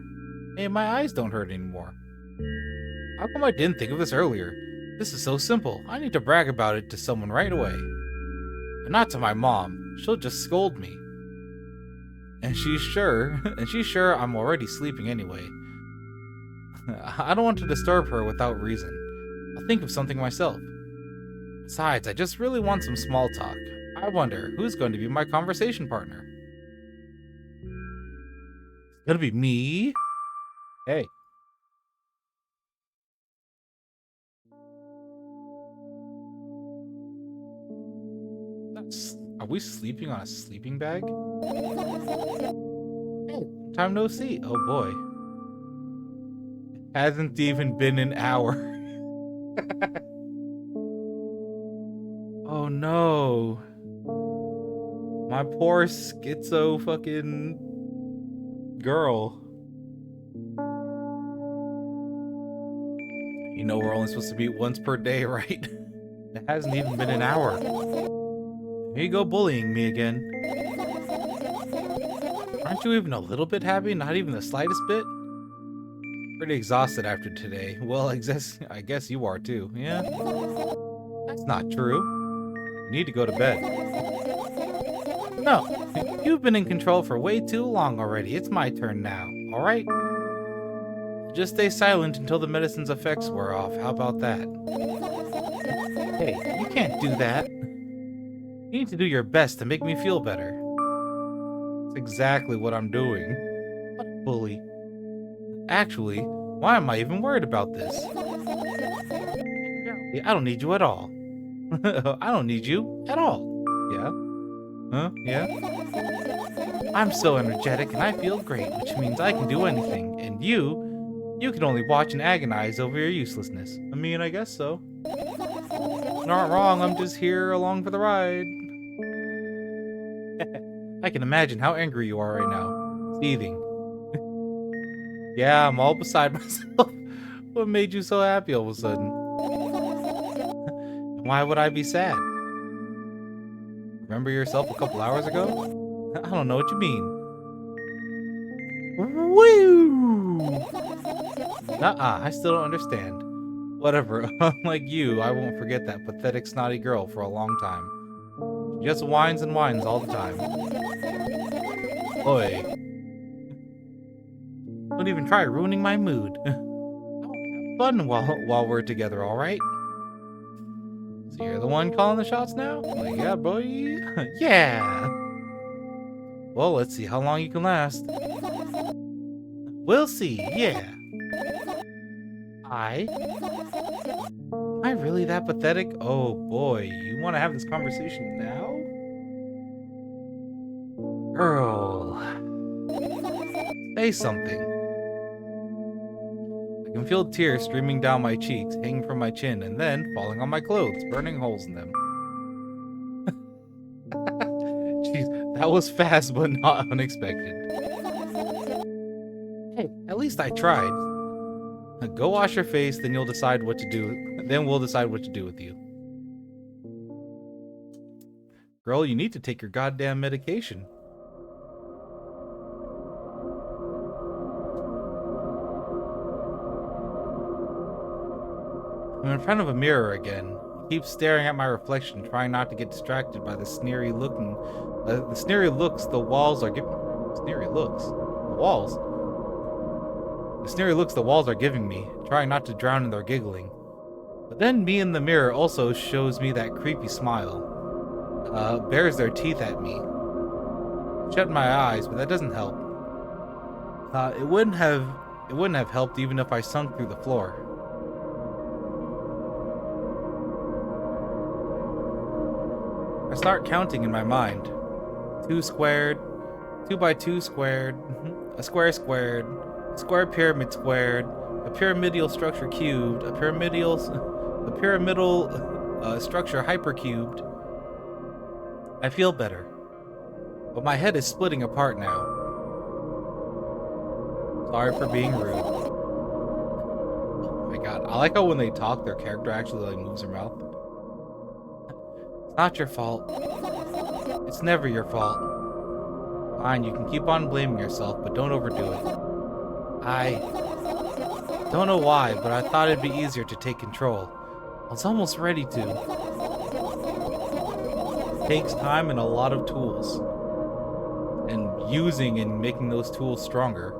Hey, my eyes don't hurt anymore. How come I didn't think of this earlier? This is so simple. I need to brag about it to someone right away. But not to my mom. She'll just scold me. And she's sure I'm already sleeping anyway. I don't want to disturb her without reason. I'll think of something myself. Besides, I just really want some small talk. I wonder who's going to be my conversation partner. It's gonna be me. Hey. Are we sleeping on a sleeping bag? Hey, time no see. Oh boy. Hasn't even been an hour. Oh no. My poor schizo fucking girl. You know we're only supposed to meet once per day, right? It hasn't even been an hour. Here you go bullying me again. Aren't you even a little bit happy? Not even the slightest bit? Pretty exhausted after today. Well, I guess you are too, yeah? That's not true. You need to go to bed. No, you've been in control for way too long already. It's my turn now, alright? Just stay silent until the medicine's effects wear off. How about that? Hey, you can't do that. You need to do your best to make me feel better. That's exactly what I'm doing. What a bully. Actually, why am I even worried about this? I don't need you at all. I don't need you at all. Yeah? Huh? Yeah? I'm so energetic and I feel great, which means I can do anything. And you can only watch and agonize over your uselessness. I mean, I guess so. Not wrong, I'm just here along for the ride. I can imagine how angry you are right now. Seething. Yeah, I'm all beside myself. What made you so happy all of a sudden? Why would I be sad? Remember yourself a couple hours ago? I don't know what you mean. Woo! I still don't understand. Whatever, unlike you, I won't forget that pathetic snotty girl for a long time. She just whines and whines all the time. Oi. Don't even try ruining my mood. Have fun while we're together, alright? So you're the one calling the shots now? Like, yeah, boy. Yeah! Well, let's see how long you can last. We'll see, yeah. Am I really that pathetic? Oh boy, you want to have this conversation now? Girl. Say something. I can feel tears streaming down my cheeks, hanging from my chin, and then falling on my clothes, burning holes in them. Jeez, that was fast but not unexpected. Hey, at least I tried. Go wash your face, then you'll decide what to do. Then we'll decide what to do with you. Girl, you need to take your goddamn medication. I'm in front of a mirror again. I keep staring at my reflection, trying not to get distracted by the sneery looks the walls are giving. Sneery looks. The walls. The sneery looks the walls are giving me, trying not to drown in their giggling. But then me in the mirror also shows me that creepy smile. Bares their teeth at me. Shut my eyes, but that doesn't help. It wouldn't have helped even if I sunk through the floor. I start counting in my mind. 2 squared, 2 by 2 squared, a square squared, a square pyramid squared, a pyramidal structure cubed, a pyramidal structure hypercubed. I feel better, but my head is splitting apart now. Sorry for being rude. Oh my god. Yeah, I like how when they talk, their character actually like moves their mouth. It's not your fault. It's never your fault. Fine, you can keep on blaming yourself, but don't overdo it. I don't know why, but I thought it'd be easier to take control. I was almost ready to. It takes time and a lot of tools. And using and making those tools stronger.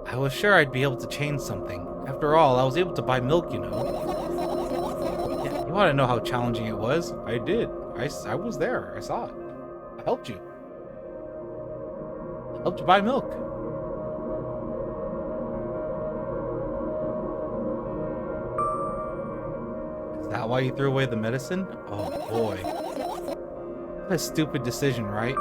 I was sure I'd be able to change something. After all, I was able to buy milk, you know. Yeah, you want to know how challenging it was? I did. I was there. I saw it. I helped you. I helped you buy milk. Is that why you threw away the medicine? Oh boy. What a stupid decision, right?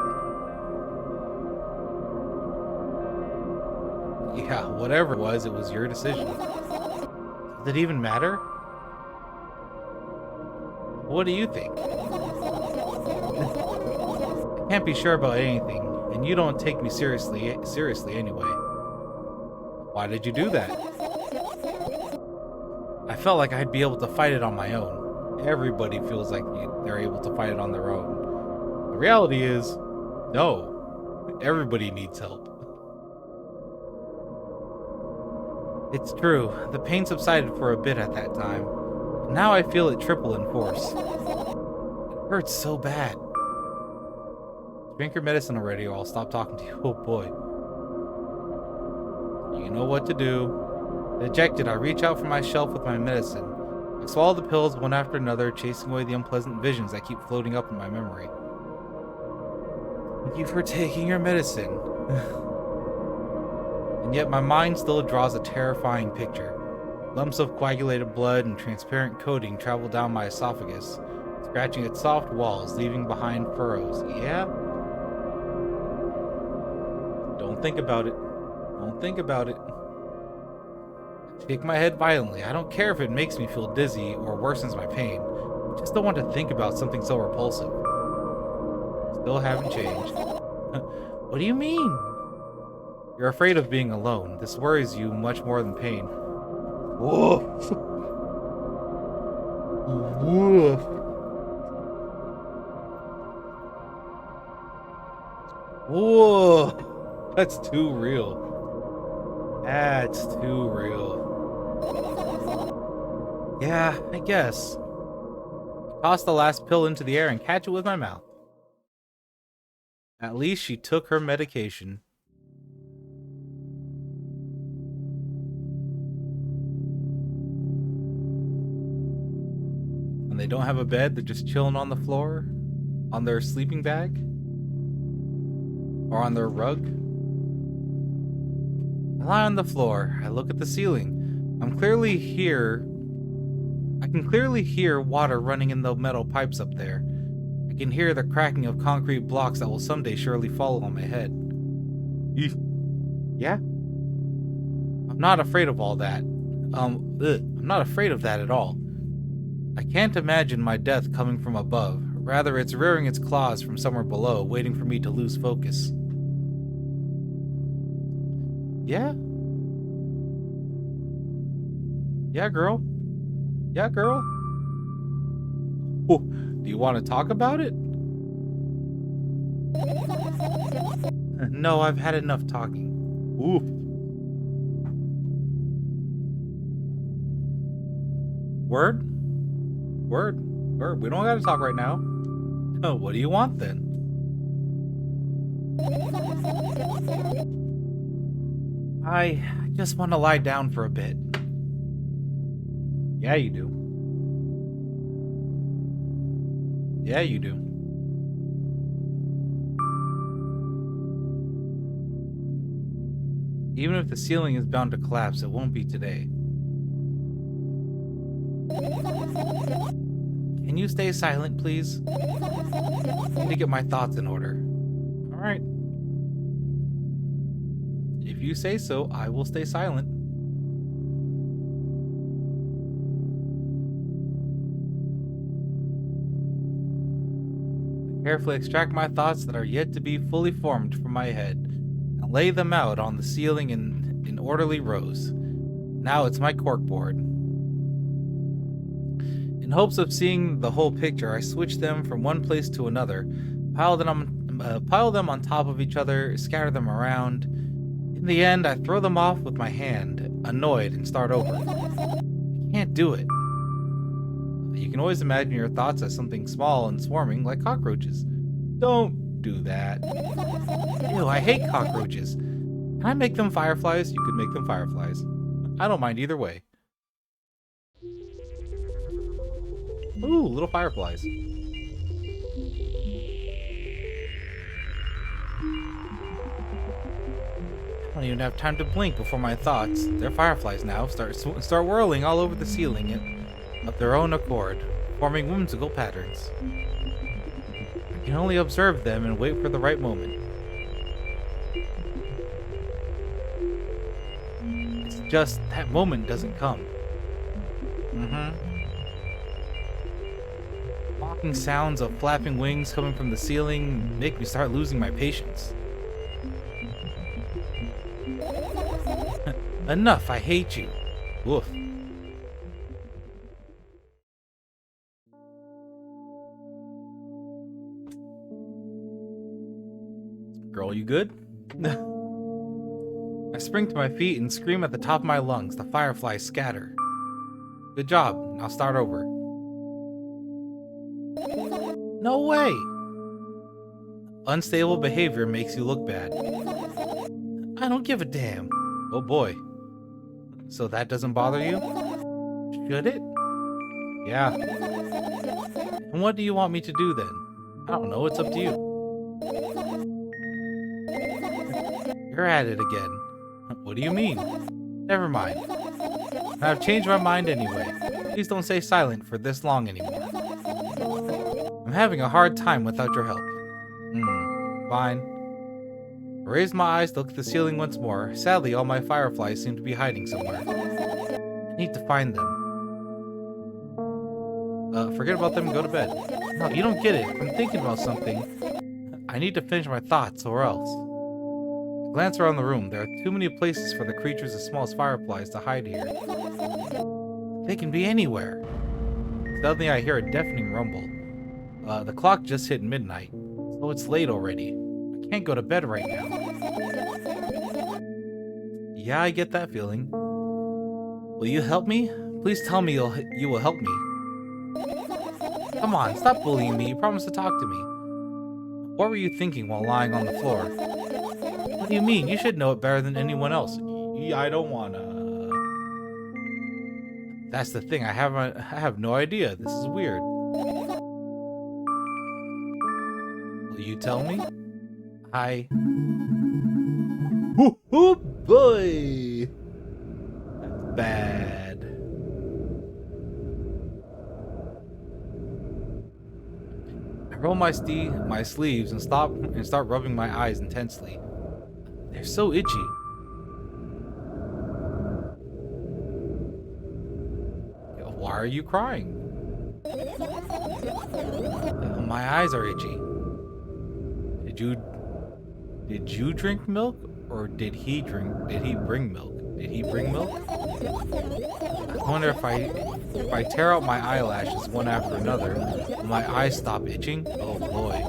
Yeah, whatever it was your decision. Does it even matter? What do you think? I can't be sure about anything, and you don't take me seriously anyway. Why did you do that? I felt like I'd be able to fight it on my own. Everybody feels like they're able to fight it on their own. The reality is, no. Everybody needs help. It's true, the pain subsided for a bit at that time. But now I feel it triple in force. It hurts so bad. Drink your medicine already or I'll stop talking to you. Oh boy. You know what to do. Dejected, I reach out from my shelf with my medicine. I swallow the pills one after another, chasing away the unpleasant visions that keep floating up in my memory. Thank you for taking your medicine. And yet my mind still draws a terrifying picture. Lumps of coagulated blood and transparent coating travel down my esophagus, scratching its soft walls, leaving behind furrows. Yeah? Don't think about it. Don't think about it. I shake my head violently. I don't care if it makes me feel dizzy or worsens my pain. I just don't want to think about something so repulsive. Still haven't changed. What do you mean? You're afraid of being alone. This worries you much more than pain. Woof. Woof. Whoa. That's too real. That's too real. Yeah, I guess. I toss the last pill into the air and catch it with my mouth. At least she took her medication. They don't have a bed, they're just chilling on the floor, on their sleeping bag, or on their rug. I lie on the floor, I look at the ceiling. I can clearly hear water running in the metal pipes up there. I can hear the cracking of concrete blocks that will someday surely fall on my head. Yeah? I'm not afraid of all that. I'm not afraid of that at all. I can't imagine my death coming from above. Rather, it's rearing its claws from somewhere below, waiting for me to lose focus. Yeah? Yeah, girl? Yeah, girl? Oh, do you want to talk about it? No, I've had enough talking. Ooh. Word? Word. We don't gotta talk right now. Oh, what do you want then? I just want to lie down for a bit. Yeah, you do. Yeah, you do. Even if the ceiling is bound to collapse, it won't be today. Can you stay silent, please? I need to get my thoughts in order. Alright. If you say so, I will stay silent. I carefully extract my thoughts that are yet to be fully formed from my head, and lay them out on the ceiling in orderly rows. Now it's my corkboard. In hopes of seeing the whole picture, I switch them from one place to another, pile them on top of each other, scatter them around. In the end, I throw them off with my hand, annoyed, and start over. I can't do it. You can always imagine your thoughts as something small and swarming like cockroaches. Don't do that. Ew, I hate cockroaches. Can I make them fireflies? You could make them fireflies. I don't mind either way. Ooh, little fireflies. I don't even have time to blink before my thoughts, they're fireflies now, start whirling all over the ceiling of their own accord, forming whimsical patterns. I can only observe them and wait for the right moment. It's just that moment doesn't come. Mocking sounds of flapping wings coming from the ceiling make me start losing my patience. Enough, I hate you. Woof. Girl, you good? I spring to my feet and scream at the top of my lungs. The fireflies scatter. Good job. Now start over. No way! Unstable behavior makes you look bad. I don't give a damn. Oh boy. So that doesn't bother you? Should it? Yeah. And what do you want me to do then? I don't know, it's up to you. You're at it again. What do you mean? Never mind. I've changed my mind anyway. Please don't stay silent for this long anymore. I'm having a hard time without your help. Fine. I raised my eyes to look at the ceiling once more. Sadly, all my fireflies seem to be hiding somewhere. I need to find them. Forget about them and go to bed. No, you don't get it. I'm thinking about something. I need to finish my thoughts or else. I glance around the room. There are too many places for the creatures as small as fireflies to hide here. They can be anywhere. Suddenly I hear a deafening rumble. The clock just hit midnight, so it's late already. I can't go to bed right now. Yeah, I get that feeling. Will you help me? Please tell me you will help me. Come on, stop bullying me. You promised to talk to me. What were you thinking while lying on the floor? What do you mean? You should know it better than anyone else. I don't wanna. That's the thing. I have no idea. This is weird. Will you tell me? Oh boy! That's bad. I roll my sleeves and start rubbing my eyes intensely. They're so itchy. Why are you crying? My eyes are itchy. Did you drink milk, or did he bring milk? Did he bring milk? I wonder if I tear out my eyelashes one after another, will my eyes stop itching? Oh boy.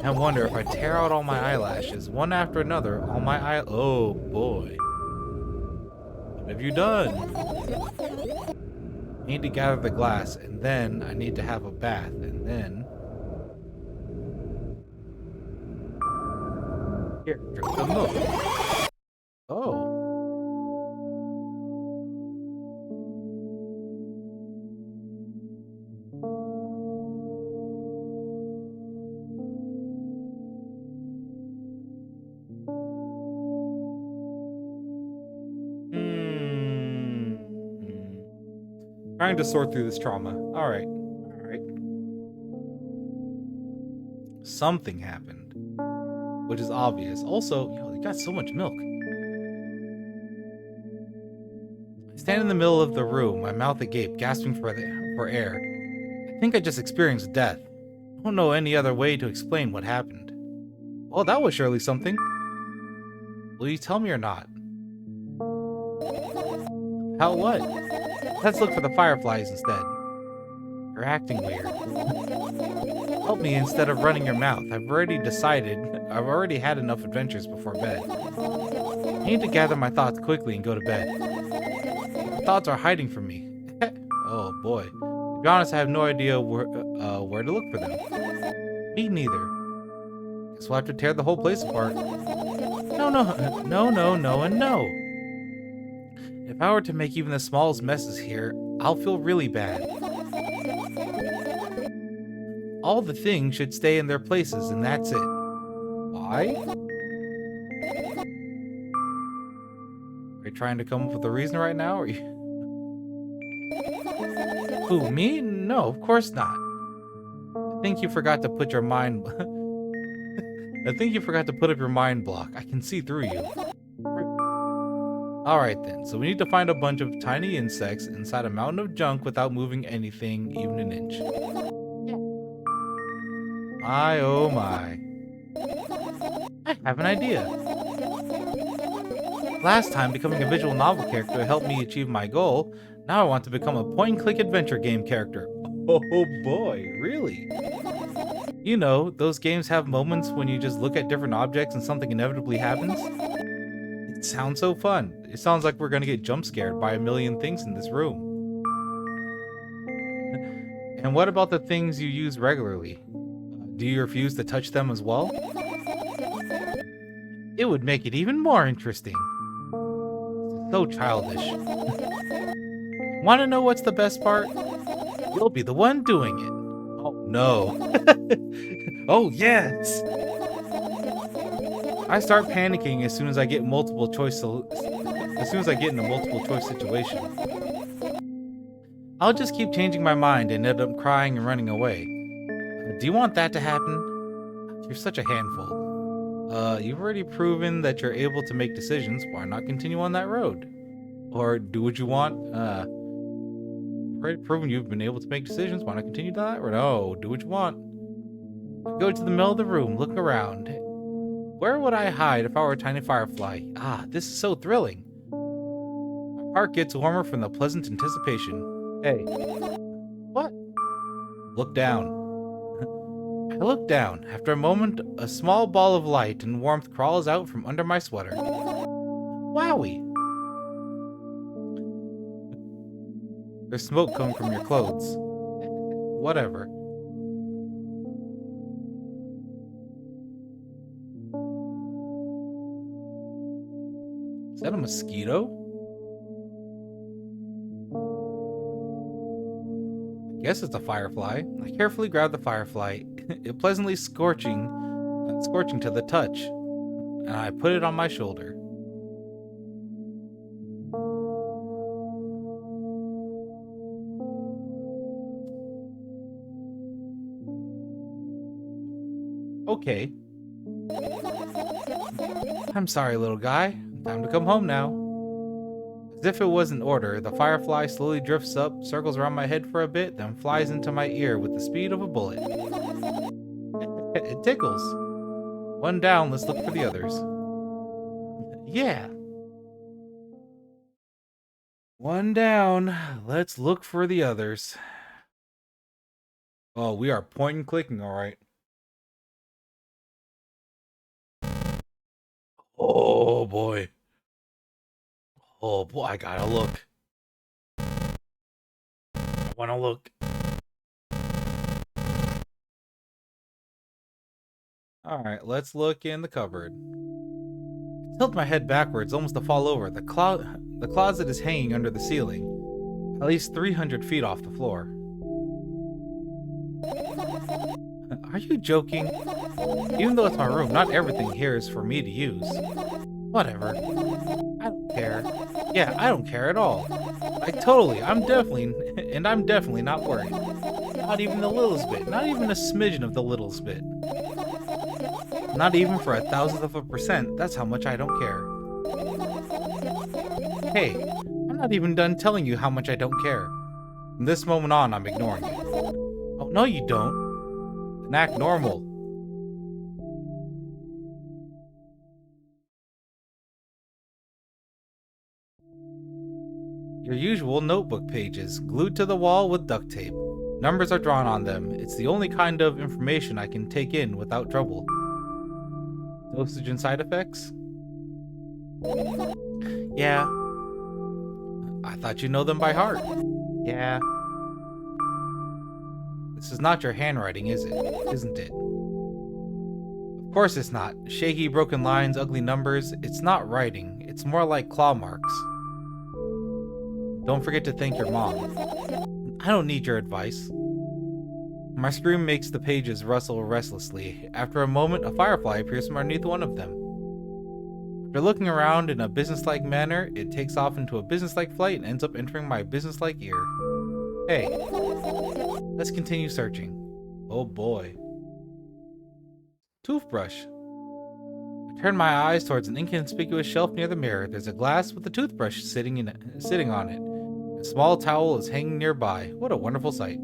I wonder if I tear out all my eyelashes one after another, oh boy. What have you done? I need to gather the glass, and then I need to have a bath, and then... Here, drink the milk. Oh. Trying to sort through this trauma. Alright. Something happened. Which is obvious. Also, they got so much milk. I stand in the middle of the room, my mouth agape, gasping for air. I think I just experienced death. I don't know any other way to explain what happened. Well, that was surely something. Will you tell me or not? About what? Let's look for the fireflies instead. You're acting weird. Help me instead of running your mouth. I've already had enough adventures before bed. I need to gather my thoughts quickly and go to bed. My thoughts are hiding from me. Oh boy. To be honest, I have no idea where to look for them. Me neither. Guess we'll have to tear the whole place apart. No, and no. If I were to make even the smallest messes here, I'll feel really bad. All the things should stay in their places, and that's it. Why? Are you trying to come up with a reason right now? Or you... Who, me? No, of course not. I think you forgot to put your mind... I think you forgot to put up your mind block. I can see through you. Alright then, so we need to find a bunch of tiny insects inside a mountain of junk without moving anything even an inch. My oh my. I have an idea. Last time, becoming a visual novel character helped me achieve my goal. Now I want to become a point-and-click adventure game character. Oh boy, really? You know, those games have moments when you just look at different objects and something inevitably happens. It sounds so fun. It sounds like we're gonna get jump scared by a million things in this room. And what about the things you use regularly? Do you refuse to touch them as well? It would make it even more interesting. So childish. Want to know what's the best part? You'll be the one doing it. Oh no. Oh yes. I start panicking as soon as I get in a multiple choice situation. I'll just keep changing my mind and end up crying and running away. Do you want that to happen? You're such a handful. You've already proven that you're able to make decisions. Why not continue on that road? Or do what you want? You've already proven you've been able to make decisions. Why not continue that? Or no, do what you want. Go to the middle of the room, look around. Where would I hide if I were a tiny firefly? Ah, this is so thrilling. My heart gets warmer from the pleasant anticipation. Hey. What? Look down. I look down. After a moment, a small ball of light and warmth crawls out from under my sweater. Wowie! There's smoke coming from your clothes. Whatever. Is that a mosquito? I guess it's a firefly. I carefully grab the firefly. It pleasantly scorching to the touch, and I put it on my shoulder. Okay. I'm sorry, little guy. Time to come home now. As if it was an order, the firefly slowly drifts up, circles around my head for a bit, then flies into my ear with the speed of a bullet. It tickles. One down, let's look for the others. Yeah. One down, let's look for the others. Oh, we are point and clicking, alright. Oh boy. Oh boy, I gotta look. I wanna look. Alright, let's look in the cupboard. I tilt my head backwards, almost to fall over. The closet is hanging under the ceiling, at least 300 feet off the floor. Are you joking? Even though it's my room, not everything here is for me to use. Whatever. I don't care. Yeah, I don't care at all. I'm definitely not worried. Not even the littlest bit. Not even a smidgen of the littlest bit. Not even for 1,000%. That's how much I don't care. Hey, I'm not even done telling you how much I don't care. From this moment on, I'm ignoring it. Oh, no you don't. Then act normal. Your usual notebook pages, glued to the wall with duct tape. Numbers are drawn on them. It's the only kind of information I can take in without trouble. Dosage and side effects? Yeah. I thought you know them by heart. Yeah. This is not your handwriting, is it? Isn't it? Of course it's not. Shaky, broken lines, ugly numbers. It's not writing. It's more like claw marks. Don't forget to thank your mom. I don't need your advice. My scream makes the pages rustle restlessly. After a moment, a firefly appears from underneath one of them. After looking around in a businesslike manner, it takes off into a businesslike flight and ends up entering my businesslike ear. Hey, let's continue searching. Oh boy. Toothbrush. I turn my eyes towards an inconspicuous shelf near the mirror. There's a glass with a toothbrush sitting on it. A small towel is hanging nearby. What a wonderful sight.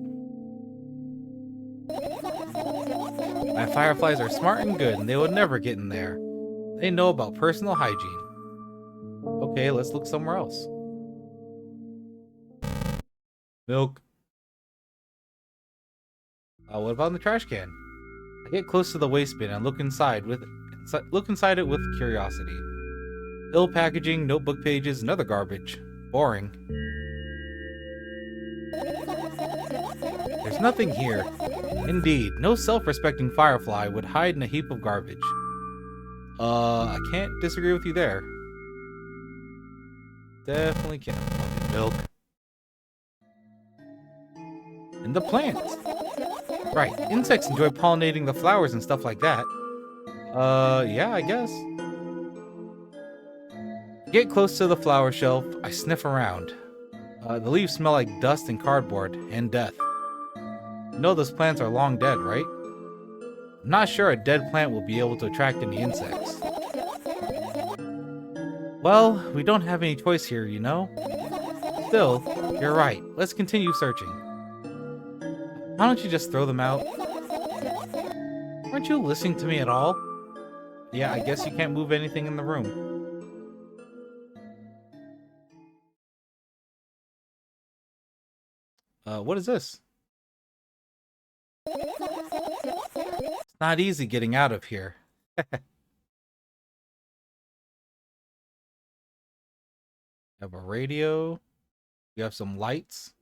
My fireflies are smart and good, and they would never get in there. They know about personal hygiene. Okay, let's look somewhere else. Milk. What about in the trash can? I get close to the waste bin and look inside it with curiosity. Pill packaging, notebook pages, and other garbage. Boring. There's nothing here. Indeed, no self-respecting firefly would hide in a heap of garbage. I can't disagree with you there. Definitely can't. Milk. And the plants. Right, insects enjoy pollinating the flowers and stuff like that. Yeah, I guess. Get close to the flower shelf, I sniff around. The leaves smell like dust and cardboard, and death. You know those plants are long dead, right? I'm not sure a dead plant will be able to attract any insects. Well, we don't have any choice here, you know? Still, you're right. Let's continue searching. Why don't you just throw them out? Aren't you listening to me at all? Yeah, I guess you can't move anything in the room. What is this? It's not easy getting out of here. You have a radio. You have some lights.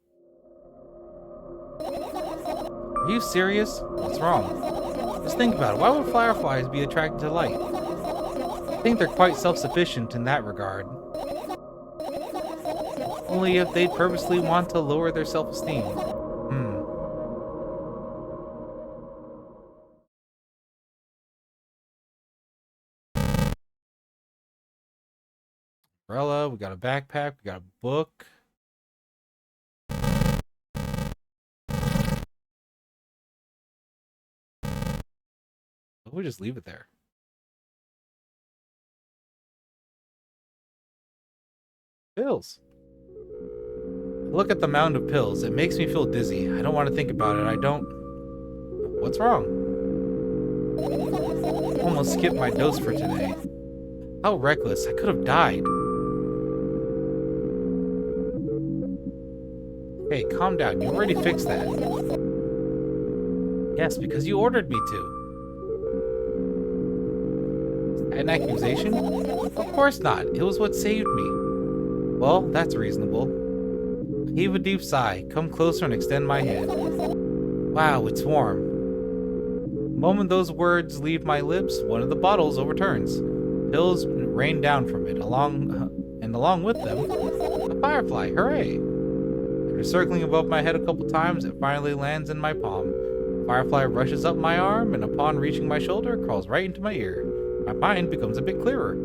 Are you serious? What's wrong? Just think about it. Why would fireflies be attracted to light? I think they're quite self-sufficient in that regard. Only if they purposely want to lower their self-esteem. Umbrella, we got a backpack, we got a book. We'll just leave it there. Pills. Look at the mound of pills. It makes me feel dizzy. I don't want to think about it. I don't... What's wrong? Almost skipped my dose for today. How reckless. I could have died. Hey, calm down. You already fixed that. Yes, because you ordered me to. An accusation? Of course not. It was what saved me. Well, that's reasonable. I heave a deep sigh, come closer and extend my hand. Wow, it's warm. The moment those words leave my lips, one of the bottles overturns. Pills rain down from it, along with them, a firefly. Hooray! After circling above my head a couple times, it finally lands in my palm. The firefly rushes up my arm, and upon reaching my shoulder, crawls right into my ear. My mind becomes a bit clearer.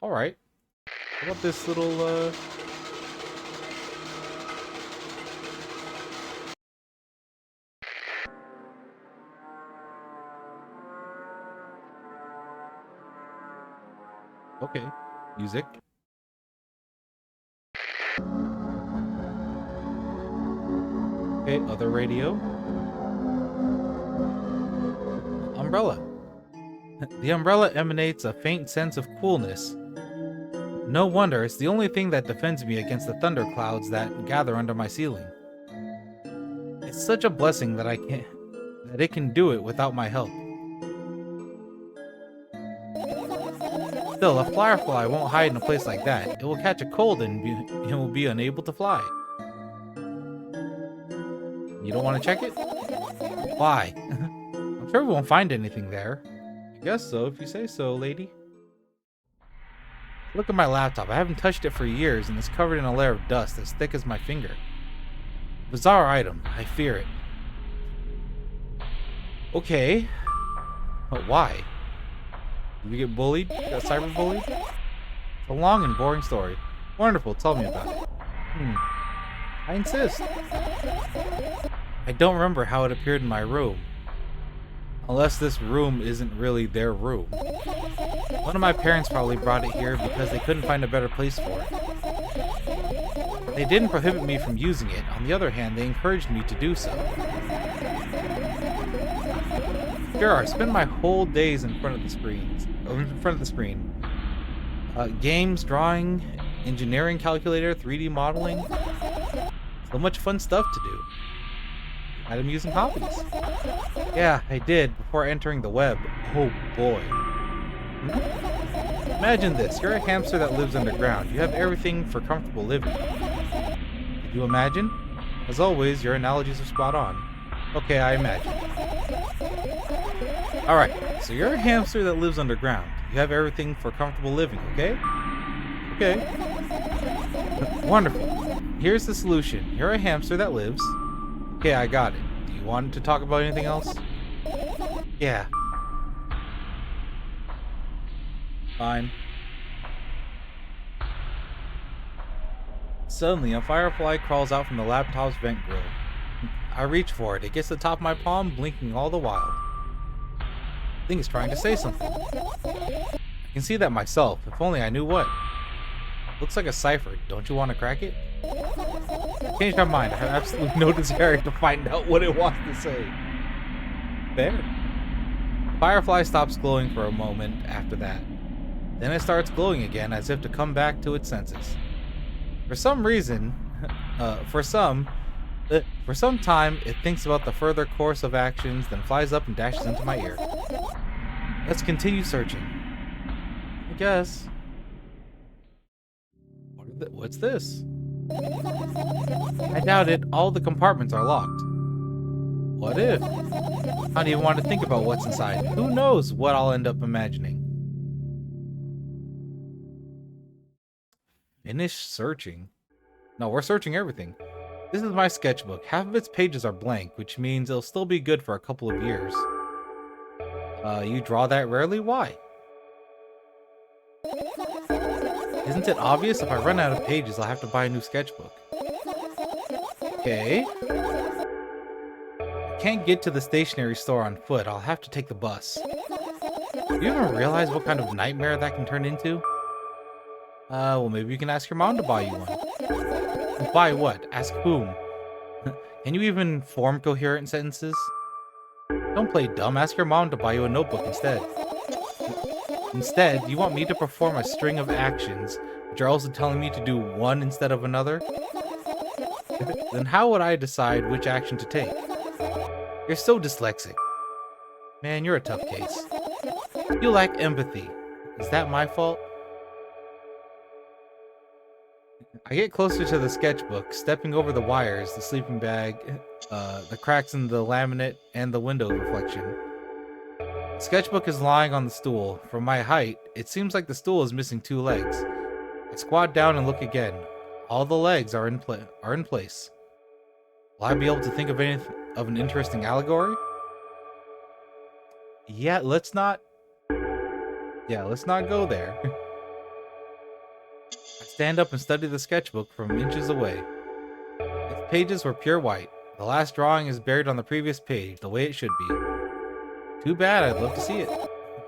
Alright. How about this little, Okay. Music. Okay, other radio. Umbrella. The umbrella emanates a faint sense of coolness. No wonder, it's the only thing that defends me against the thunderclouds that gather under my ceiling. It's such a blessing that it can do it without my help. Still, a firefly won't hide in a place like that. It will catch a cold and it will be unable to fly. You don't want to check it? Why? I'm sure we won't find anything there. I guess so, if you say so, lady. Look at my laptop. I haven't touched it for years, and it's covered in a layer of dust as thick as my finger. Bizarre item. I fear it. Okay. But why? Did we get bullied? Got cyberbullied? It's a long and boring story. Wonderful. Tell me about it. I insist. I don't remember how it appeared in my room. Unless this room isn't really their room. One of my parents probably brought it here because they couldn't find a better place for it. They didn't prohibit me from using it. On the other hand, they encouraged me to do so. Sure, I spend my whole days in front of the screen. Games, drawing, engineering calculator, 3D modeling. So much fun stuff to do. Item-using hobbies. Yeah, I did, before entering the web. Oh boy. Imagine this, you're a hamster that lives underground. You have everything for comfortable living. Did you imagine? As always, your analogies are spot on. Okay, I imagine. Alright, so you're a hamster that lives underground. You have everything for comfortable living, okay? Okay. Wonderful. Here's the solution. You're a hamster that lives... Okay, I got it. Do you want to talk about anything else? Yeah. Fine. Suddenly, a firefly crawls out from the laptop's vent grill. I reach for it. It gets to the top of my palm, blinking all the while. I think it's trying to say something. I can see that myself, if only I knew what. Looks like a cipher. Don't you want to crack it? I changed my mind. I have absolutely no desire to find out what it wants to say. Fair. The firefly stops glowing for a moment after that. Then it starts glowing again as if to come back to its senses. For some reason, for some time, it thinks about the further course of actions, then flies up and dashes into my ear. Let's continue searching. I guess. What's this? I doubt it. All the compartments are locked. What if? I don't even want to think about what's inside. Who knows what I'll end up imagining. Finish searching. No, we're searching everything. This is my sketchbook. Half of its pages are blank, which means it'll still be good for a couple of years. You draw that rarely? Why? Isn't it obvious? If I run out of pages, I'll have to buy a new sketchbook. Okay. I can't get to the stationery store on foot. I'll have to take the bus. Do you even realize what kind of nightmare that can turn into? Well, maybe you can ask your mom to buy you one. Buy what? Ask whom? Can you even form coherent sentences? Don't play dumb. Ask your mom to buy you a notebook instead. Instead, you want me to perform a string of actions, but you're also telling me to do one instead of another? Then how would I decide which action to take? You're so dyslexic. Man, you're a tough case. You lack empathy. Is that my fault? I get closer to the sketchbook, stepping over the wires, the sleeping bag, the cracks in the laminate, and the window reflection. The sketchbook is lying on the stool. From my height, it seems like the stool is missing 2 legs. I squat down and look again. All the legs are in place. Will I be able to think of an interesting allegory? Yeah, let's not go there. I stand up and study the sketchbook from inches away. Its pages were pure white. The last drawing is buried on the previous page, the way it should be. Too bad, I'd love to see it.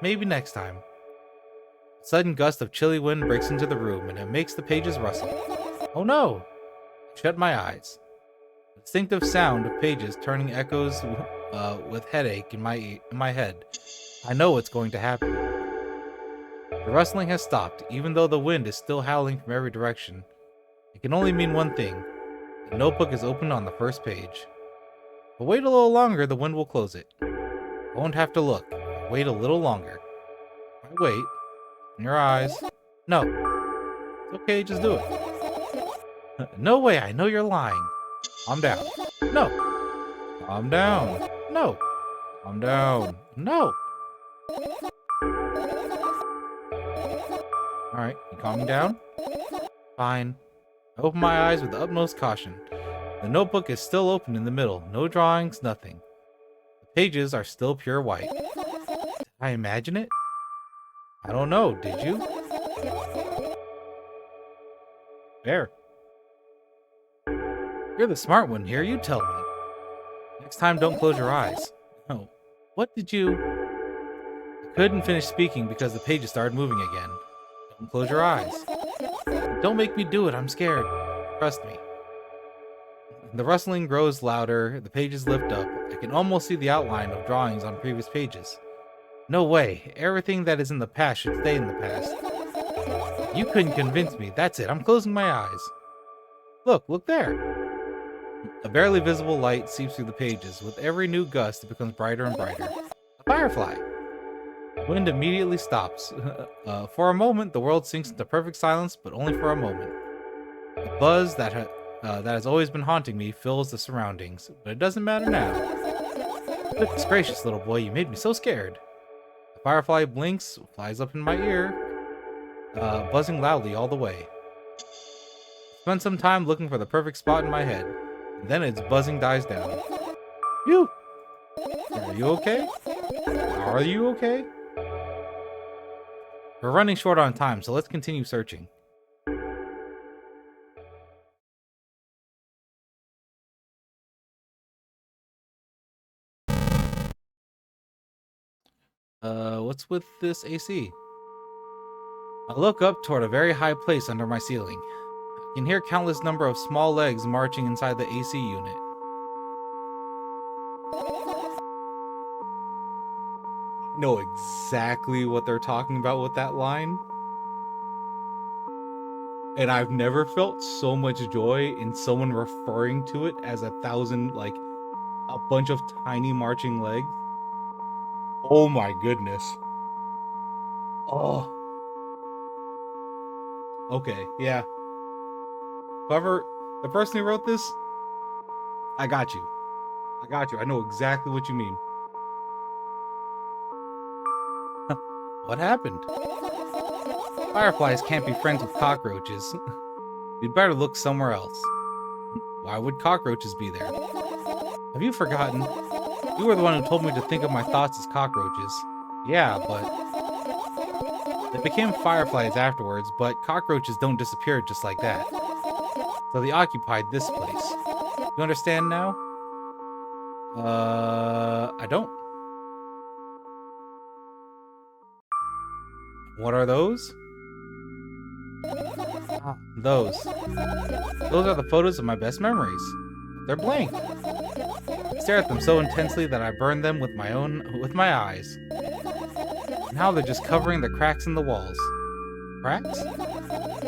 Maybe next time. A sudden gust of chilly wind breaks into the room, and it makes the pages rustle. Oh no! I shut my eyes. The distinctive sound of pages turning echoes with headache in my head. I know what's going to happen. The rustling has stopped, even though the wind is still howling from every direction. It can only mean one thing. The notebook is open on the first page. But wait a little longer, the wind will close it. I won't have to look. Wait a little longer. I wait. In your eyes. No. It's okay, just do it. No way, I know you're lying. Calm down. No. Calm down. No. Calm down. No. Alright, you calming down? Fine. I open my eyes with the utmost caution. The notebook is still open in the middle. No drawings, nothing. The pages are still pure white. Did I imagine it? I don't know, did you? There. You're the smart one here, you tell me. Next time, don't close your eyes. No. What did you... I couldn't finish speaking because the pages started moving again. Don't close your eyes. Don't make me do it, I'm scared. Trust me. The rustling grows louder, the pages lift up. I can almost see the outline of drawings on previous pages. No way, everything that is in the past should stay in the past. You couldn't convince me, that's it, I'm closing my eyes. Look there. A barely visible light seeps through the pages. With every new gust, it becomes brighter and brighter. A firefly! The wind immediately stops. For a moment, the world sinks into perfect silence, but only for a moment. The buzz that has always been haunting me fills the surroundings, but it doesn't matter now. Goodness gracious, little boy, you made me so scared. The firefly blinks, flies up in my ear, buzzing loudly all the way. Spend some time looking for the perfect spot in my head, and then its buzzing dies down. Phew! Are you okay? Are you okay? We're running short on time, so let's continue searching. What's with this AC? I look up toward a very high place under my ceiling. I can hear countless number of small legs marching inside the AC unit. I know exactly what they're talking about with that line. And I've never felt so much joy in someone referring to it as a bunch of tiny marching legs. Oh my goodness. Oh. Okay, yeah. Whoever, the person who wrote this, I got you. I got you. I know exactly what you mean. What happened? Fireflies can't be friends with cockroaches. We'd better look somewhere else. Why would cockroaches be there? Have you forgotten? You were the one who told me to think of my thoughts as cockroaches. Yeah, but... They became fireflies afterwards, but cockroaches don't disappear just like that. So they occupied this place. You understand now? I don't. What are those? Ah, those. Those are the photos of my best memories. They're blank. I stare at them so intensely that I burn them with my eyes. Now they're just covering the cracks in the walls. Cracks?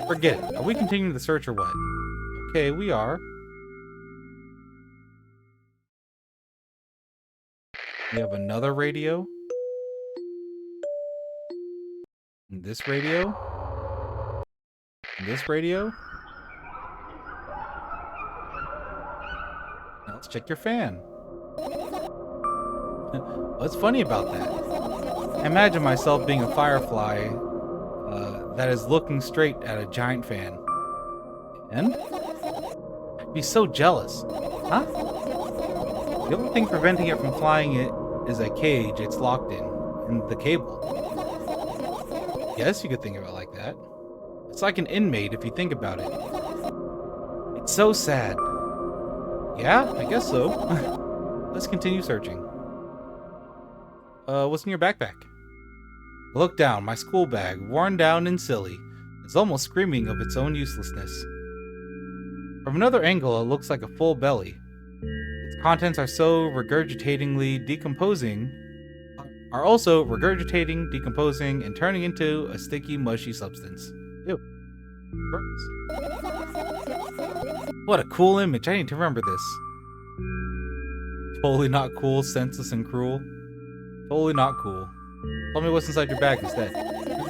Forget it. Are we continuing the search or what? Okay, we are. We have another radio. And this radio. And this radio. Now let's check your fan. What's funny about that? I imagine myself being a firefly that is looking straight at a giant fan. And? I'd be so jealous. Huh? The only thing preventing it from flying it is a cage it's locked in, and the cable. Yes, you could think of it like that. It's like an inmate if you think about it. It's so sad. Yeah, I guess so. Let's continue searching. What's in your backpack? I look down, my school bag, worn down and silly. It's almost screaming of its own uselessness. From another angle, it looks like a full belly. Its contents are so regurgitatingly decomposing, are also regurgitating, decomposing, and turning into a sticky, mushy substance. Ew. Gross. What a cool image. I need to remember this. Totally not cool, senseless, and cruel. Totally not cool. Tell me what's inside your bag instead.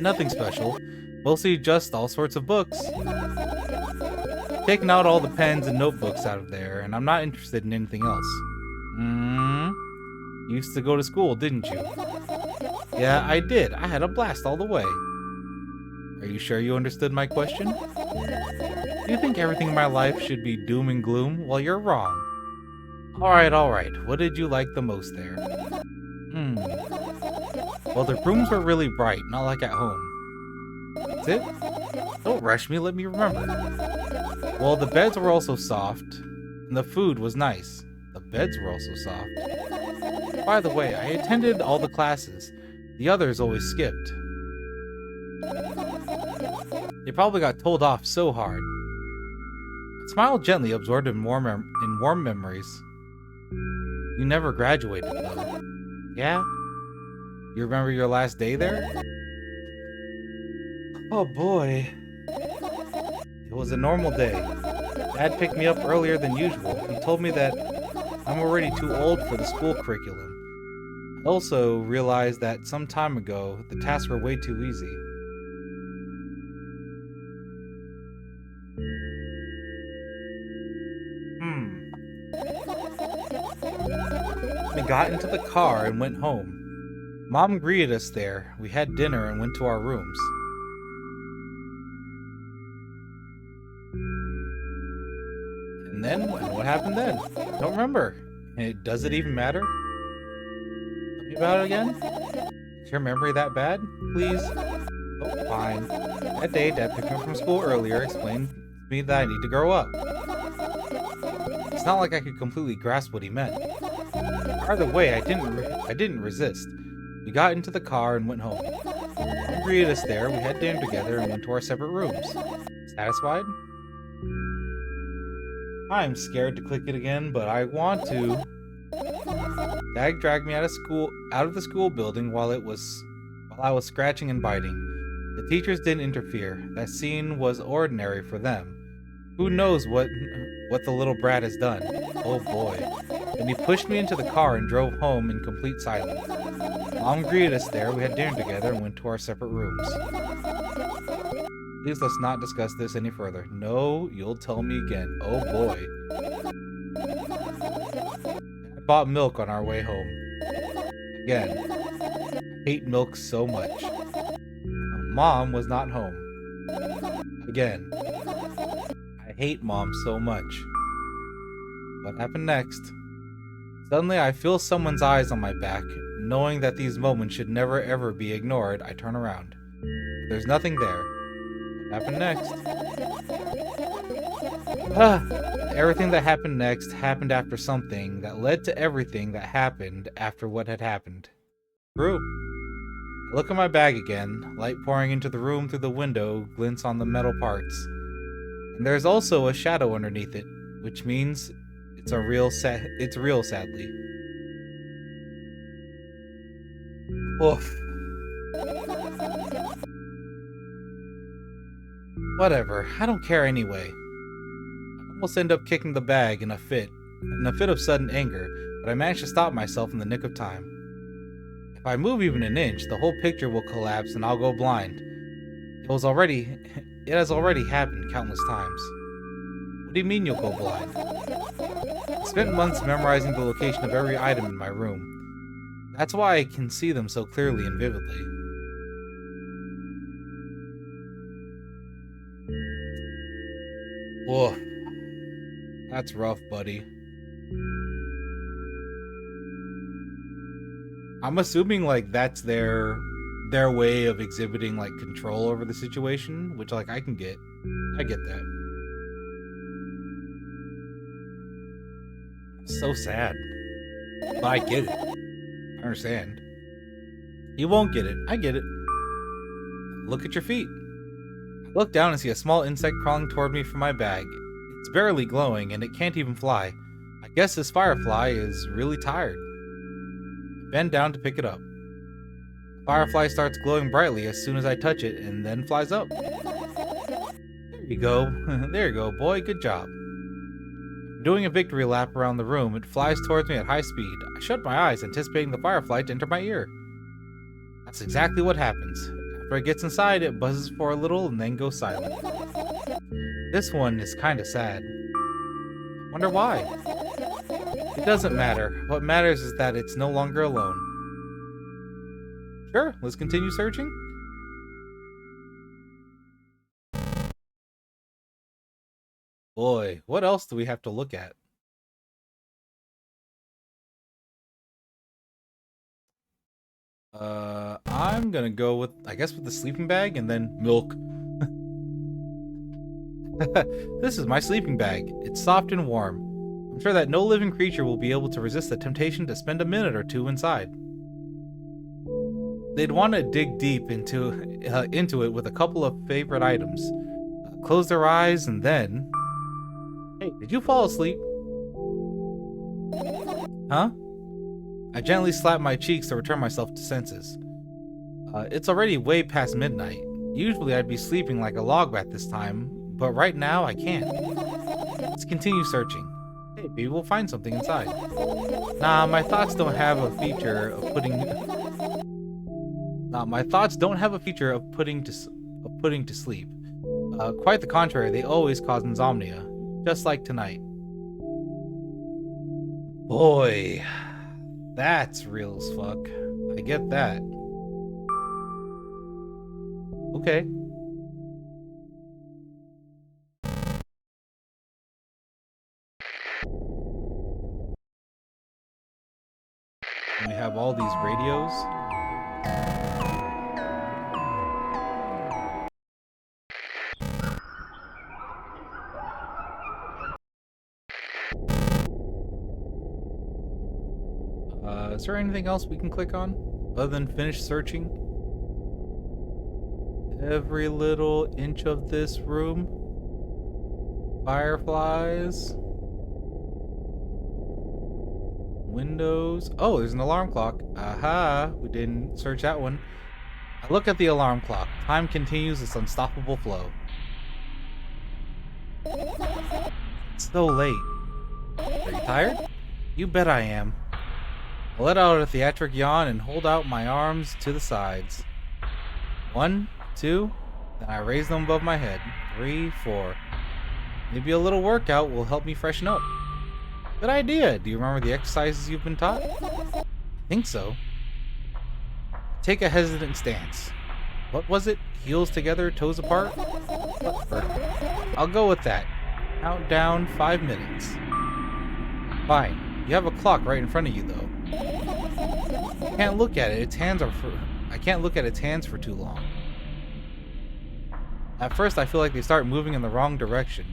Nothing special. Mostly just all sorts of books. Taking out all the pens and notebooks out of there, and I'm not interested in anything else. You used to go to school, didn't you? Yeah, I did. I had a blast all the way. Are you sure you understood my question? Do you think everything in my life should be doom and gloom? Well, you're wrong. Alright. What did you like the most there? Well, the rooms were really bright, not like at home. That's it? Don't rush me, let me remember. Well, the beds were also soft, and the food was nice. The beds were also soft. By the way, I attended all the classes. The others always skipped. They probably got told off so hard. I smiled gently, absorbed in warm memories. You never graduated, though. Yeah? You remember your last day there? Oh boy. It was a normal day. Dad picked me up earlier than usual. He told me that I'm already too old for the school curriculum. I also realized that some time ago, the tasks were way too easy. We got into the car and went home. Mom greeted us there. We had dinner and went to our rooms. And then, what happened then? Don't remember. Does it even matter? Tell me about it again? Is your memory that bad? Please? Oh, fine. That day, Dad picked me up from school earlier, explained to me that I need to grow up. It's not like I could completely grasp what he meant. Either way, I didn't resist. We got into the car and went home. Mom greeted us there, we had dinner together, and went to our separate rooms. Satisfied? I'm scared to click it again, but I want to. Dad dragged me out of the school building while I was scratching and biting. The teachers didn't interfere. That scene was ordinary for them. Who knows what the little brat has done? Oh boy. And he pushed me into the car and drove home in complete silence. Mom greeted us there, we had dinner together, and went to our separate rooms. Please let's not discuss this any further. No, you'll tell me again. Oh boy. I bought milk on our way home. Again. I hate milk so much. Mom was not home. Again. I hate Mom so much. What happened next? Suddenly I feel someone's eyes on my back. Knowing that these moments should never ever be ignored, I turn around. But there's nothing there. What happened next? Everything that happened next happened after something that led to everything that happened after what had happened. True. I look at my bag again. Light pouring into the room through the window glints on the metal parts. And there's also a shadow underneath it, which means it's real, sadly. Oof. Whatever, I don't care anyway. I almost end up kicking the bag in a fit of sudden anger, but I managed to stop myself in the nick of time. If I move even an inch, the whole picture will collapse and I'll go blind. It has already happened countless times. What do you mean you'll go blind? I spent months memorizing the location of every item in my room. That's why I can see them so clearly and vividly. Whoa. That's rough, buddy. I'm assuming like that's their way of exhibiting like control over the situation, which like I can get. I get that. So sad. But I get it. I understand. You won't get it. I get it. Look at your feet. I look down and see a small insect crawling toward me from my bag. It's barely glowing and it can't even fly. I guess this firefly is really tired. I bend down to pick it up. Firefly starts glowing brightly as soon as I touch it and then flies up. There you go. There you go, boy. Good job. Doing a victory lap around the room, it flies towards me at high speed. I shut my eyes, anticipating the firefly to enter my ear. That's exactly what happens. After it gets inside, it buzzes for a little and then goes silent. This one is kinda sad. Wonder why? It doesn't matter. What matters is that it's no longer alone. Sure, let's continue searching. Boy, what else do we have to look at? I'm gonna go with, I guess, with the sleeping bag and then milk. This is my sleeping bag. It's soft and warm. I'm sure that no living creature will be able to resist the temptation to spend a minute or two inside. They'd want to dig deep into it with a couple of favorite items. Close their eyes and then... Hey, did you fall asleep? Huh? I gently slap my cheeks to return myself to senses. It's already way past midnight. Usually I'd be sleeping like a log at this time, but right now I can't. Let's continue searching. Hey, maybe we'll find something inside. Nah, my thoughts don't have a feature of putting to sleep. Quite the contrary, they always cause insomnia, just like tonight. Boy, that's real as fuck. I get that. Okay. We have all these radios. Is there anything else we can click on other than finish searching? Every little inch of this room. Fireflies. Windows. Oh, there's an alarm clock. Aha, we didn't search that one. I look at the alarm clock. Time continues its unstoppable flow. It's so late. Are you tired? You bet I am. I let out a theatric yawn and hold out my arms to the sides. 1, 2, then I raise them above my head. 3, 4. Maybe a little workout will help me freshen up. Good idea. Do you remember the exercises you've been taught? I think so. Take a hesitant stance. What was it? Heels together, toes apart? Whatever. I'll go with that. Count down 5 minutes. Fine. You have a clock right in front of you, though. I can't look at it. I can't look at its hands for too long. At first, I feel like they start moving in the wrong direction.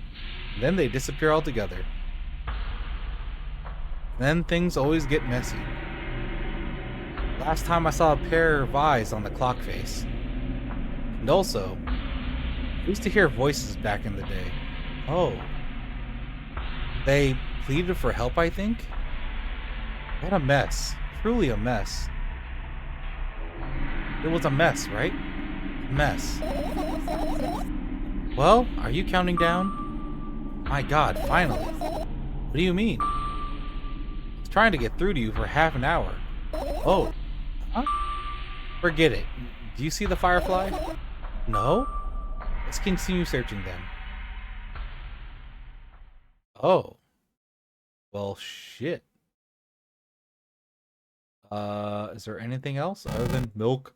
Then they disappear altogether. Then things always get messy. Last time I saw a pair of eyes on the clock face. And also, I used to hear voices back in the day. Oh. They pleaded for help, I think? What a mess. Truly a mess. It was a mess, right? Mess. Well, are you counting down? My god, finally. What do you mean? I was trying to get through to you for half an hour. Oh. Huh? Forget it. Do you see the firefly? No? Let's continue searching then. Oh. Well, shit. Is there anything else other than milk?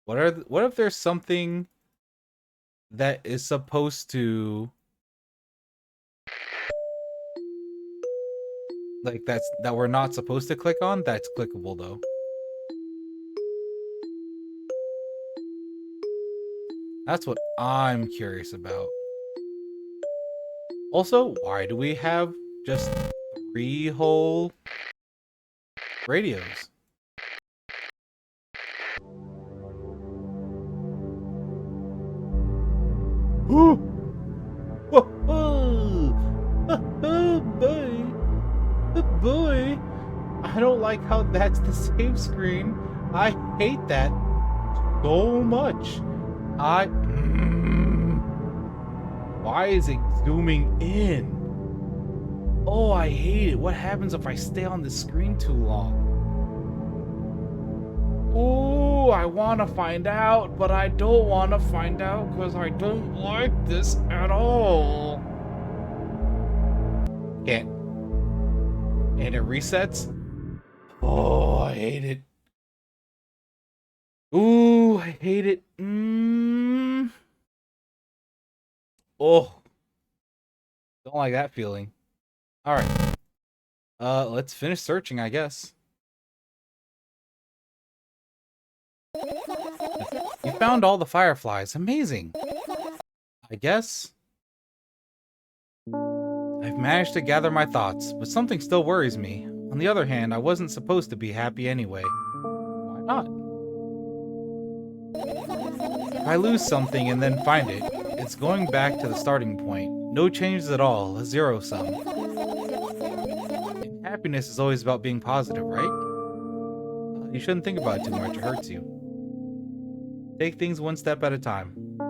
What if there's something that is supposed to, like, that we're not supposed to click on, that's clickable though. That's what I'm curious about. Also, why do we have just 3 whole radios? Ooh! Boy! Boy! I don't like like how that's the save screen. I hate that so much. Why is it zooming in? Oh, I hate it. What happens if I stay on the screen too long? Oh, I want to find out, but I don't want to find out because I don't like this at all. Can't. And it resets? Oh, I hate it. Ooh, I hate it. Oh, don't like that feeling. All right. Let's finish searching, I guess. You found all the fireflies. Amazing. I guess I've managed to gather my thoughts, but something still worries me. On the other hand, I wasn't supposed to be happy anyway. Why not? If I lose something and then find it, it's going back to the starting point. No changes at all, a zero sum. And happiness is always about being positive, right? You shouldn't think about it too much, it hurts you. Take things one step at a time. I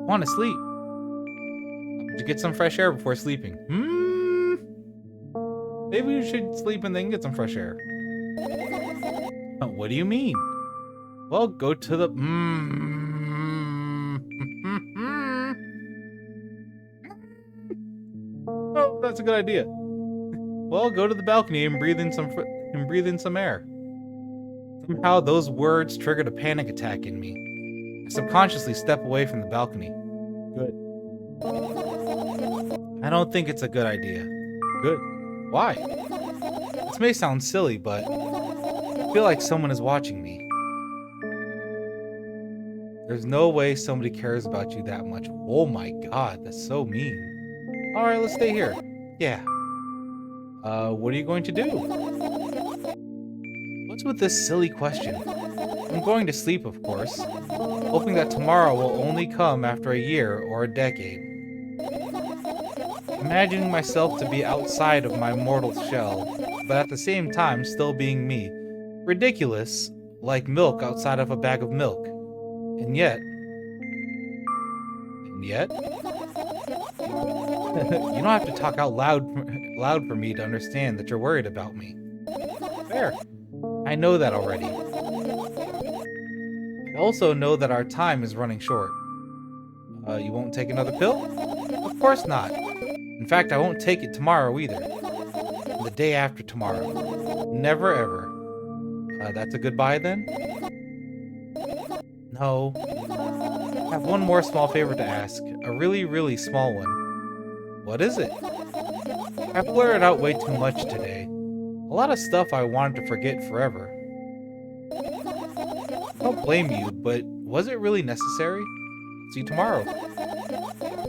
want to sleep. Did you get some fresh air before sleeping? Maybe you should sleep and then get some fresh air. What do you mean? Well, go to the... Oh, that's a good idea. Well, go to the balcony and breathe in some air. Somehow those words triggered a panic attack in me. I subconsciously step away from the balcony. Good. I don't think it's a good idea. Good. Why? This may sound silly, but I feel like someone is watching me. There's no way somebody cares about you that much. Oh my god, that's so mean. Alright, let's stay here. Yeah. What are you going to do? What's with this silly question? I'm going to sleep, of course, hoping that tomorrow will only come after a year or a decade. Imagining myself to be outside of my mortal shell, but at the same time still being me. Ridiculous, like milk outside of a bag of milk. And yet... you don't have to talk out loud for me to understand that you're worried about me. Fair. I know that already. I also know that our time is running short. You won't take another pill? Of course not. In fact, I won't take it tomorrow either. The day after tomorrow. Never ever. That's a goodbye then? No. I have one more small favor to ask. A really, really small one. What is it? I've blurted out way too much today. A lot of stuff I wanted to forget forever. I don't blame you, but was it really necessary? See you tomorrow.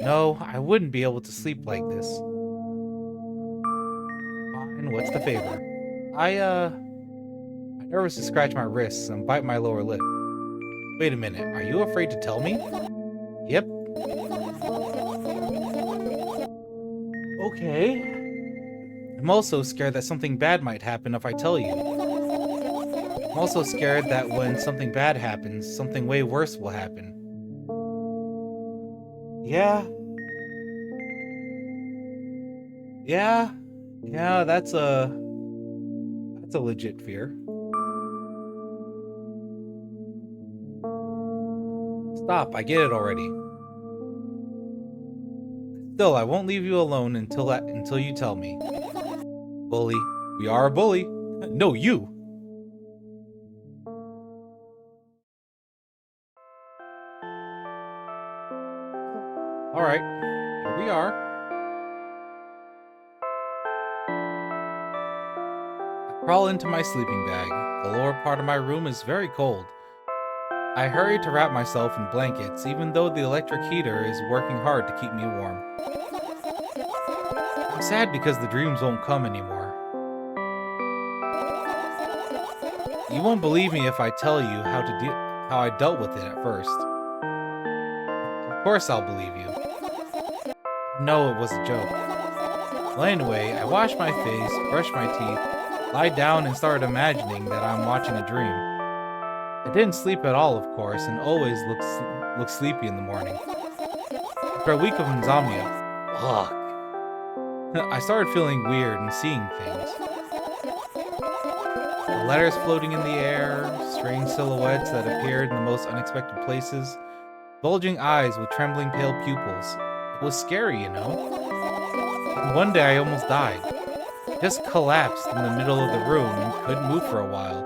No, I wouldn't be able to sleep like this. Fine, what's the favor? I nervously scratch my wrists and bite my lower lip. Wait a minute, are you afraid to tell me? Yep. Okay. I'm also scared that something bad might happen if I tell you. I'm also scared that when something bad happens, something way worse will happen. Yeah. Yeah, that's a legit fear. Stop, I get it already. Still, I won't leave you alone until you tell me. Bully. We are a bully. No, you. Alright, here we are. I crawl into my sleeping bag. The lower part of my room is very cold. I hurry to wrap myself in blankets, even though the electric heater is working hard to keep me warm. I'm sad because the dreams won't come anymore. You won't believe me if I tell you how I dealt with it at first. Of course I'll believe you. No, it was a joke. Well, anyway, I wash my face, brush my teeth, lie down and started imagining that I'm watching a dream. I didn't sleep at all, of course, and always look sleepy in the morning. After a week of insomnia, ugh, I started feeling weird and seeing things. The letters floating in the air, strange silhouettes that appeared in the most unexpected places, bulging eyes with trembling pale pupils. It was scary, you know? And one day I almost died. I just collapsed in the middle of the room and couldn't move for a while.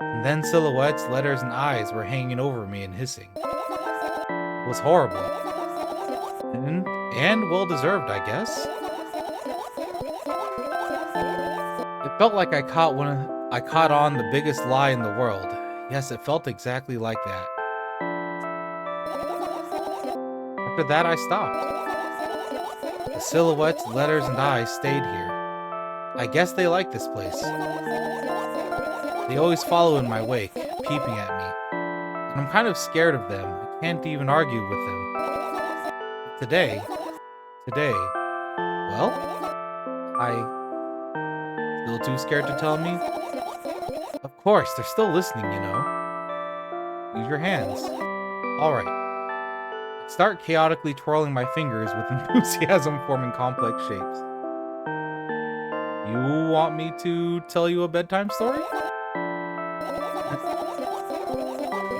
And then silhouettes, letters, and eyes were hanging over me and hissing. It was horrible. And well-deserved, I guess. It felt like I caught on the biggest lie in the world. Yes, it felt exactly like that. After that, I stopped. The silhouettes, letters, and eyes stayed here. I guess they like this place. They always follow in my wake, peeping at me. And I'm kind of scared of them. I can't even argue with them. Today, well, still too scared to tell me? Of course, they're still listening, you know. Use your hands. Alright. Start chaotically twirling my fingers with enthusiasm forming complex shapes. You want me to tell you a bedtime story?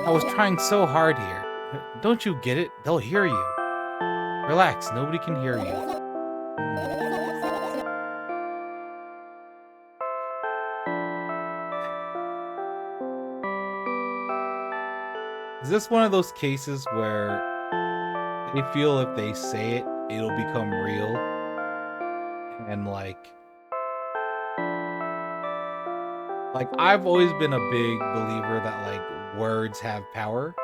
I was trying so hard here. Don't you get it? They'll hear you. Relax, nobody can hear you. Is this one of those cases where they feel if they say it, it'll become real? And like I've always been a big believer that like words have power.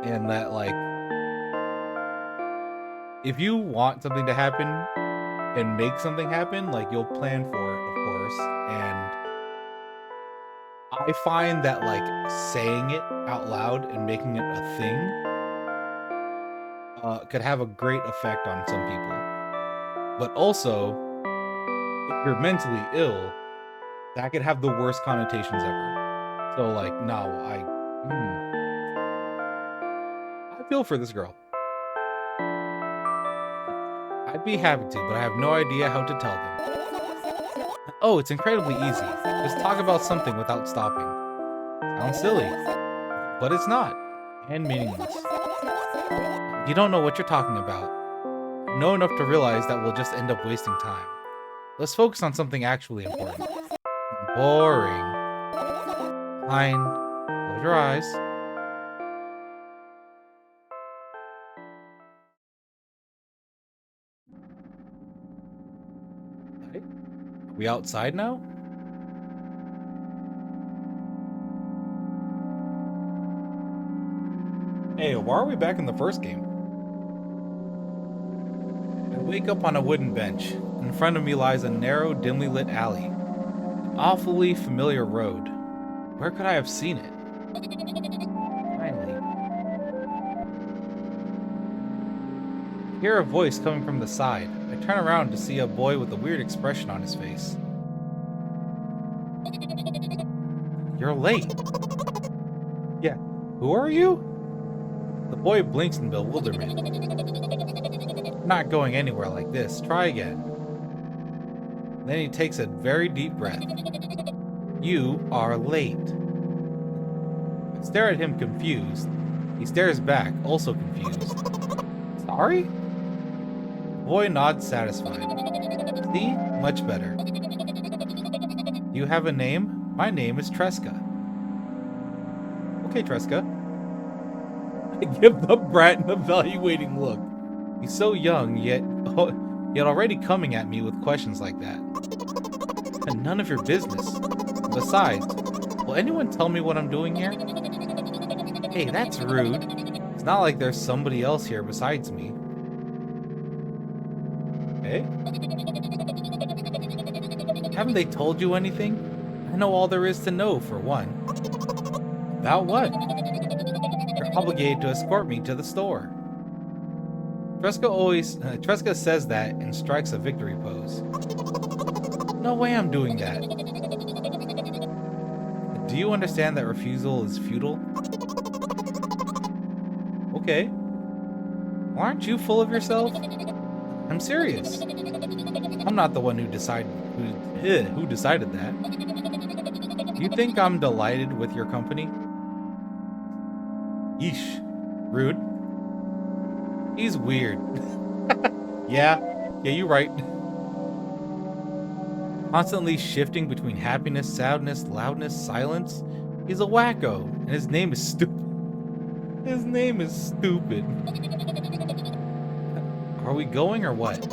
And that like if you want something to happen and make something happen, like you'll plan for it, of course. And I find that like saying it out loud and making it a thing could have a great effect on some people. But also, if you're mentally ill, that could have the worst connotations ever. So like, no, I feel for this girl. I'd be happy to, but I have no idea how to tell them. Oh, it's incredibly easy. Just talk about something without stopping. Sounds silly, but it's not, and meaningless. You don't know what you're talking about. Know enough to realize that we'll just end up wasting time. Let's focus on something actually important. Boring. Fine. Close your eyes. Are we outside now? Hey, why are we back in the first game? I wake up on a wooden bench. In front of me lies a narrow, dimly lit alley. An awfully familiar road. Where could I have seen it? Finally. I hear a voice coming from the side. I turn around to see a boy with a weird expression on his face. You're late. Yeah, who are you? The boy blinks in bewilderment. I'm not going anywhere like this. Try again. Then he takes a very deep breath. You are late. I stare at him confused. He stares back, also confused. Sorry? The boy nods satisfied. See? Much better. Do you have a name? My name is Tresca. Okay, Tresca. I give the brat an evaluating look. He's so young, yet already coming at me with questions like that. And none of your business. Besides, will anyone tell me what I'm doing here? Hey, that's rude. It's not like there's somebody else here besides me. Hey? Haven't they told you anything? I know all there is to know, for one. About what? You're obligated to escort me to the store. Tresca says that and strikes a victory pose. No way I'm doing that. Do you understand that refusal is futile? Okay. Aren't you full of yourself? I'm serious. I'm not the one who decided that. You think I'm delighted with your company? Yeesh. Rude. He's weird. Yeah, you're right. Constantly shifting between happiness, sadness, loudness, silence. He's a wacko, and his name is stupid. His name is stupid. Are we going or what?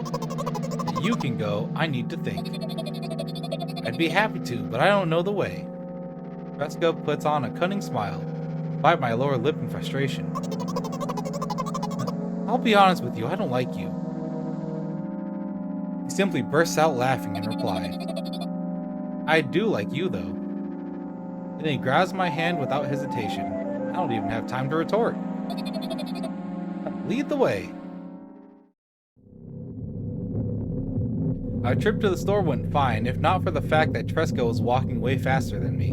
You can go. I need to think. I'd be happy to, but I don't know the way. Fresco puts on a cunning smile. Bite my lower lip in frustration. I'll be honest with you, I don't like you. He simply bursts out laughing in reply. I do like you, though. Then he grabs my hand without hesitation. I don't even have time to retort. Lead the way. Our trip to the store went fine, if not for the fact that Tresco was walking way faster than me.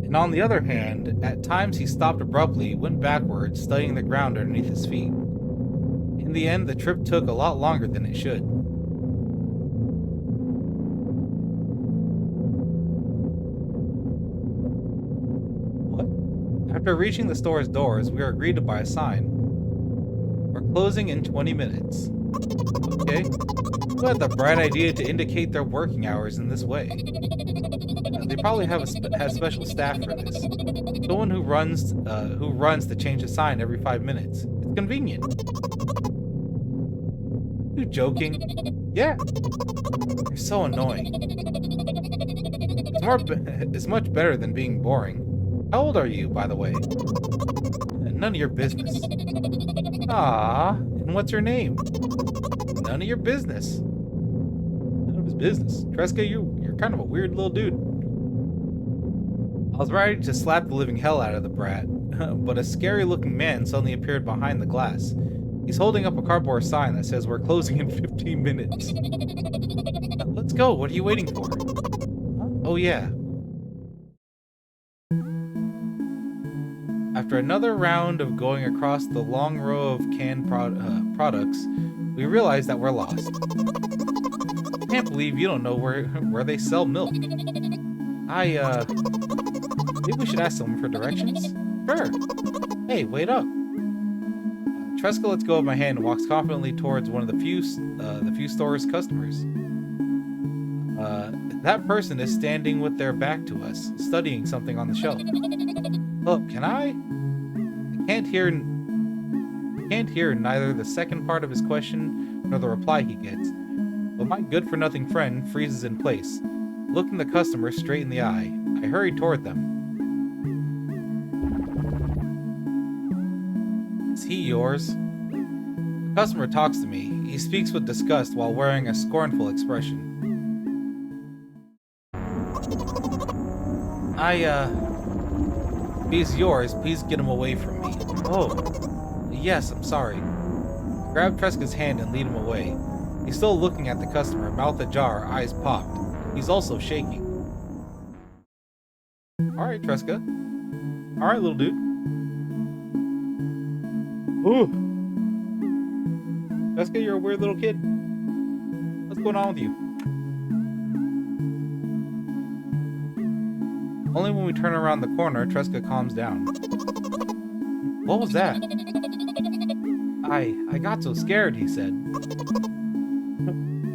And on the other hand, at times he stopped abruptly, went backwards, studying the ground underneath his feet. In the end, the trip took a lot longer than it should. What? After reaching the store's doors, we are greeted by a sign. We're closing in 20 minutes. Okay. Who had the bright idea to indicate their working hours in this way? They probably have special staff for this. Someone who runs to change a sign every 5 minutes. It's convenient. You joking? Yeah. You're so annoying. It's much better than being boring. How old are you, by the way? None of your business. Ah, and what's your name? None of your business. None of his business. Tresca, you're kind of a weird little dude. I was ready to slap the living hell out of the brat, but a scary-looking man suddenly appeared behind the glass. He's holding up a cardboard sign that says we're closing in 15 minutes. Let's go. What are you waiting for? Oh, yeah. After another round of going across the long row of canned products, we realize that we're lost. I can't believe you don't know where they sell milk. Maybe we should ask someone for directions? Sure. Hey, wait up. Tresca lets go of my hand and walks confidently towards one of the few store's customers. That person is standing with their back to us, studying something on the shelf. Look, can I? I can't hear neither the second part of his question nor the reply he gets. But my good-for-nothing friend freezes in place, looking the customer straight in the eye. I hurry toward them. Is he yours? The customer talks to me. He speaks with disgust while wearing a scornful expression. If he's yours, please get him away from me. Oh, yes, I'm sorry. Grab Tresca's hand and lead him away. He's still looking at the customer, mouth ajar, eyes popped. He's also shaking. Alright, Tresca. Alright, little dude. Ooh. Tresca, you're a weird little kid. What's going on with you? Only when we turn around the corner, Tresca calms down. What was that? I got so scared, he said.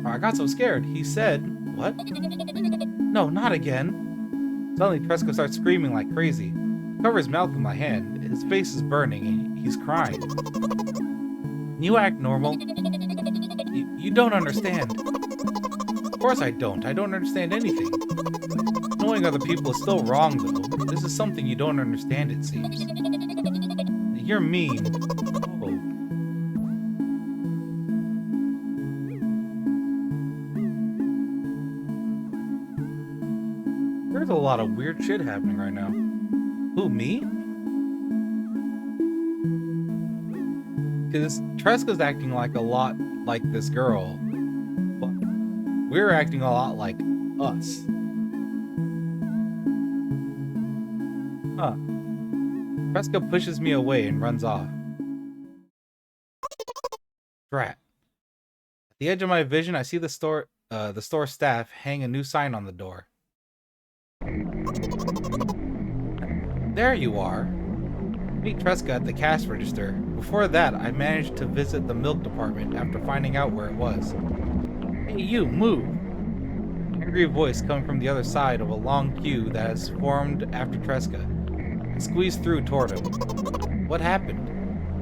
I got so scared, he said. What? No, not again. Suddenly, Tresca starts screaming like crazy. I cover his mouth with my hand. His face is burning, and he's crying. Can you act normal? You don't understand. Of course I don't. I don't understand anything. Knowing other people is still wrong, though. This is something you don't understand, it seems. You're mean. Oh. There's a lot of weird shit happening right now. Who, me? Because Tresca's acting like a lot like this girl. We're acting a lot like us. Huh. Fresca pushes me away and runs off. Drat. At the edge of my vision, I see the store staff hang a new sign on the door. There you are. Meet Tresca at the cash register. Before that, I managed to visit the milk department after finding out where it was. Hey, you, move! An angry voice coming from the other side of a long queue that has formed after Tresca. I squeezed through toward him. What happened?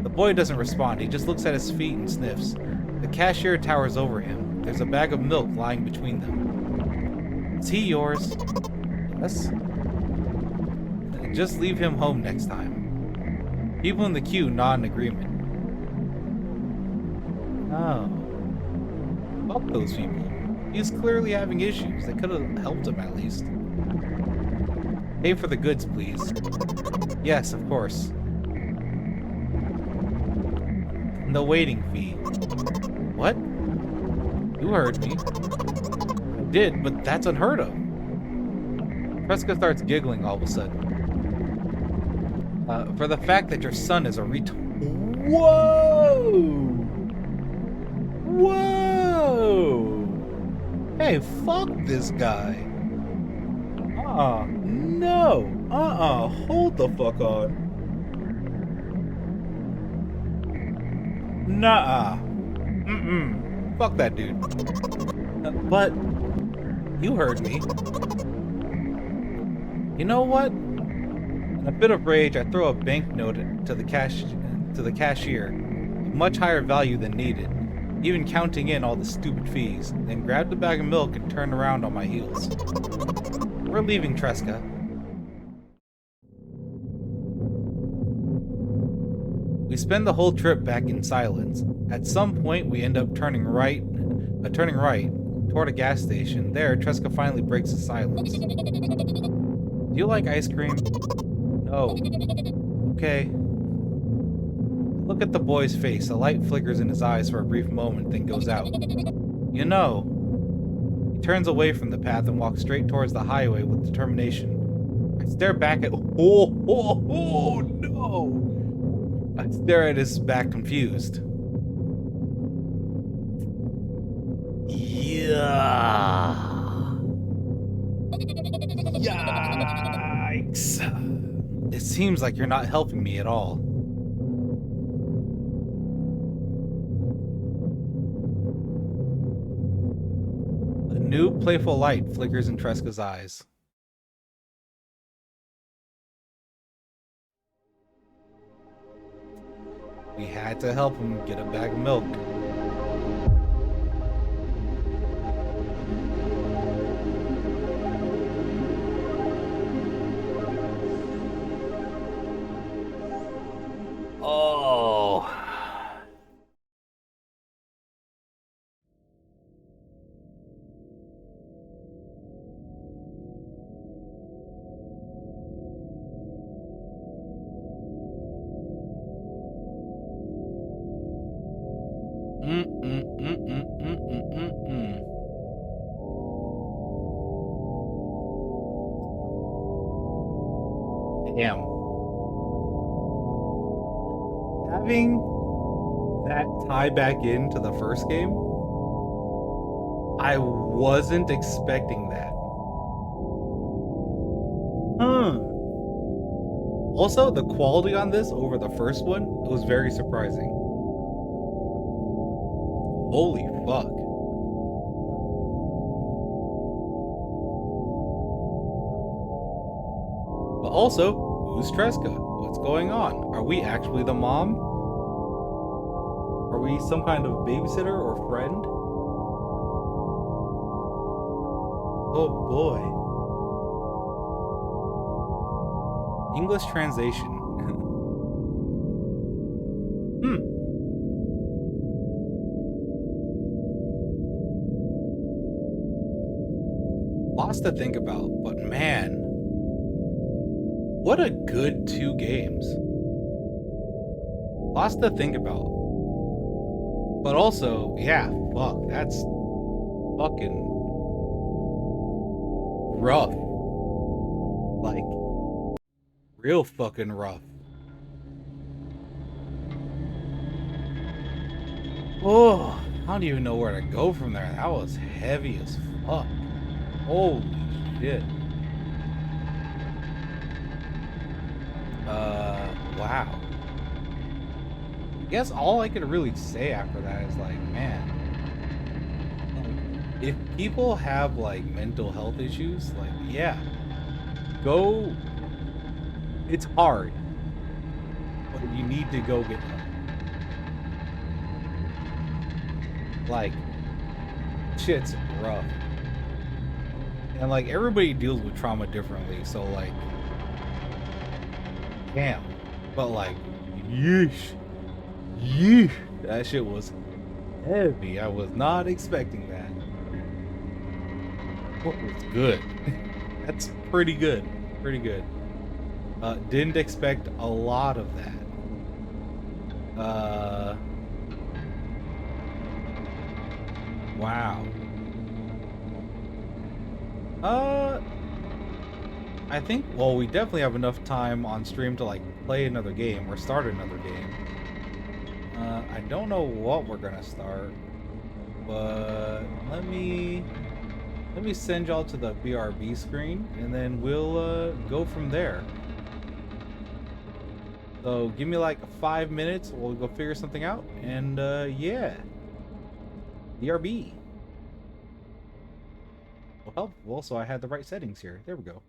The boy doesn't respond. He just looks at his feet and sniffs. The cashier towers over him. There's a bag of milk lying between them. Is he yours? Yes. Just leave him home next time. People in the queue nod in agreement. Oh. Fuck those people. He's clearly having issues. They could have helped him at least. Pay for the goods, please. Yes, of course. No waiting fee. What? You heard me. I did, but that's unheard of. Fresca starts giggling all of a sudden. For the fact that your son is a Whoa! Whoa! Hey, fuck this guy. No. Hold the fuck on. Nah. Fuck that dude. But you heard me. You know what? In a bit of rage, I throw a banknote to the cashier, of much higher value than needed, even counting in all the stupid fees, then grab the bag of milk and turn around on my heels. We're leaving Tresca. We spend the whole trip back in silence. At some point, we end up turning right toward a gas station. There, Tresca finally breaks the silence. Do you like ice cream? No. Okay. Look at the boy's face. A light flickers in his eyes for a brief moment, then goes out. You know. He turns away from the path and walks straight towards the highway with determination. I stare back at... Oh, no! I stare at his back confused. Yeah. Yikes. It seems like you're not helping me at all. A new playful light flickers in Tresca's eyes. We had to help him get a bag of milk. Oh. Damn. Having that tie back into the first game, I wasn't expecting that. Also, the quality on this over the first one, it was very surprising. Holy fuck. But also, who's Tresca? What's going on? Are we actually the mom? Are we some kind of babysitter or friend? Oh boy. English translation. Lots to think about, but man, what a good 2 games. Lots to think about. But also, yeah, fuck, that's fucking rough. Like, real fucking rough. Oh, I don't even know where to go from there. That was heavy as fuck. Holy shit. Wow. I guess all I could really say after that is like, man, like, if people have like mental health issues, like, yeah, go. It's hard, but you need to go get help. Like, shit's rough. And like everybody deals with trauma differently, so like, damn. But like, yeesh. Yeesh. That shit was heavy. I was not expecting that. What was good? That's pretty good. Pretty good. Didn't expect a lot of that. Wow. I think, well, we definitely have enough time on stream to like play another game or start another game. I don't know what we're gonna start, but let me send y'all to the BRB screen, and then we'll go from there. So give me like 5 minutes, we'll go figure something out, and yeah, BRB. Well, helpful. So I had the right settings here. There we go.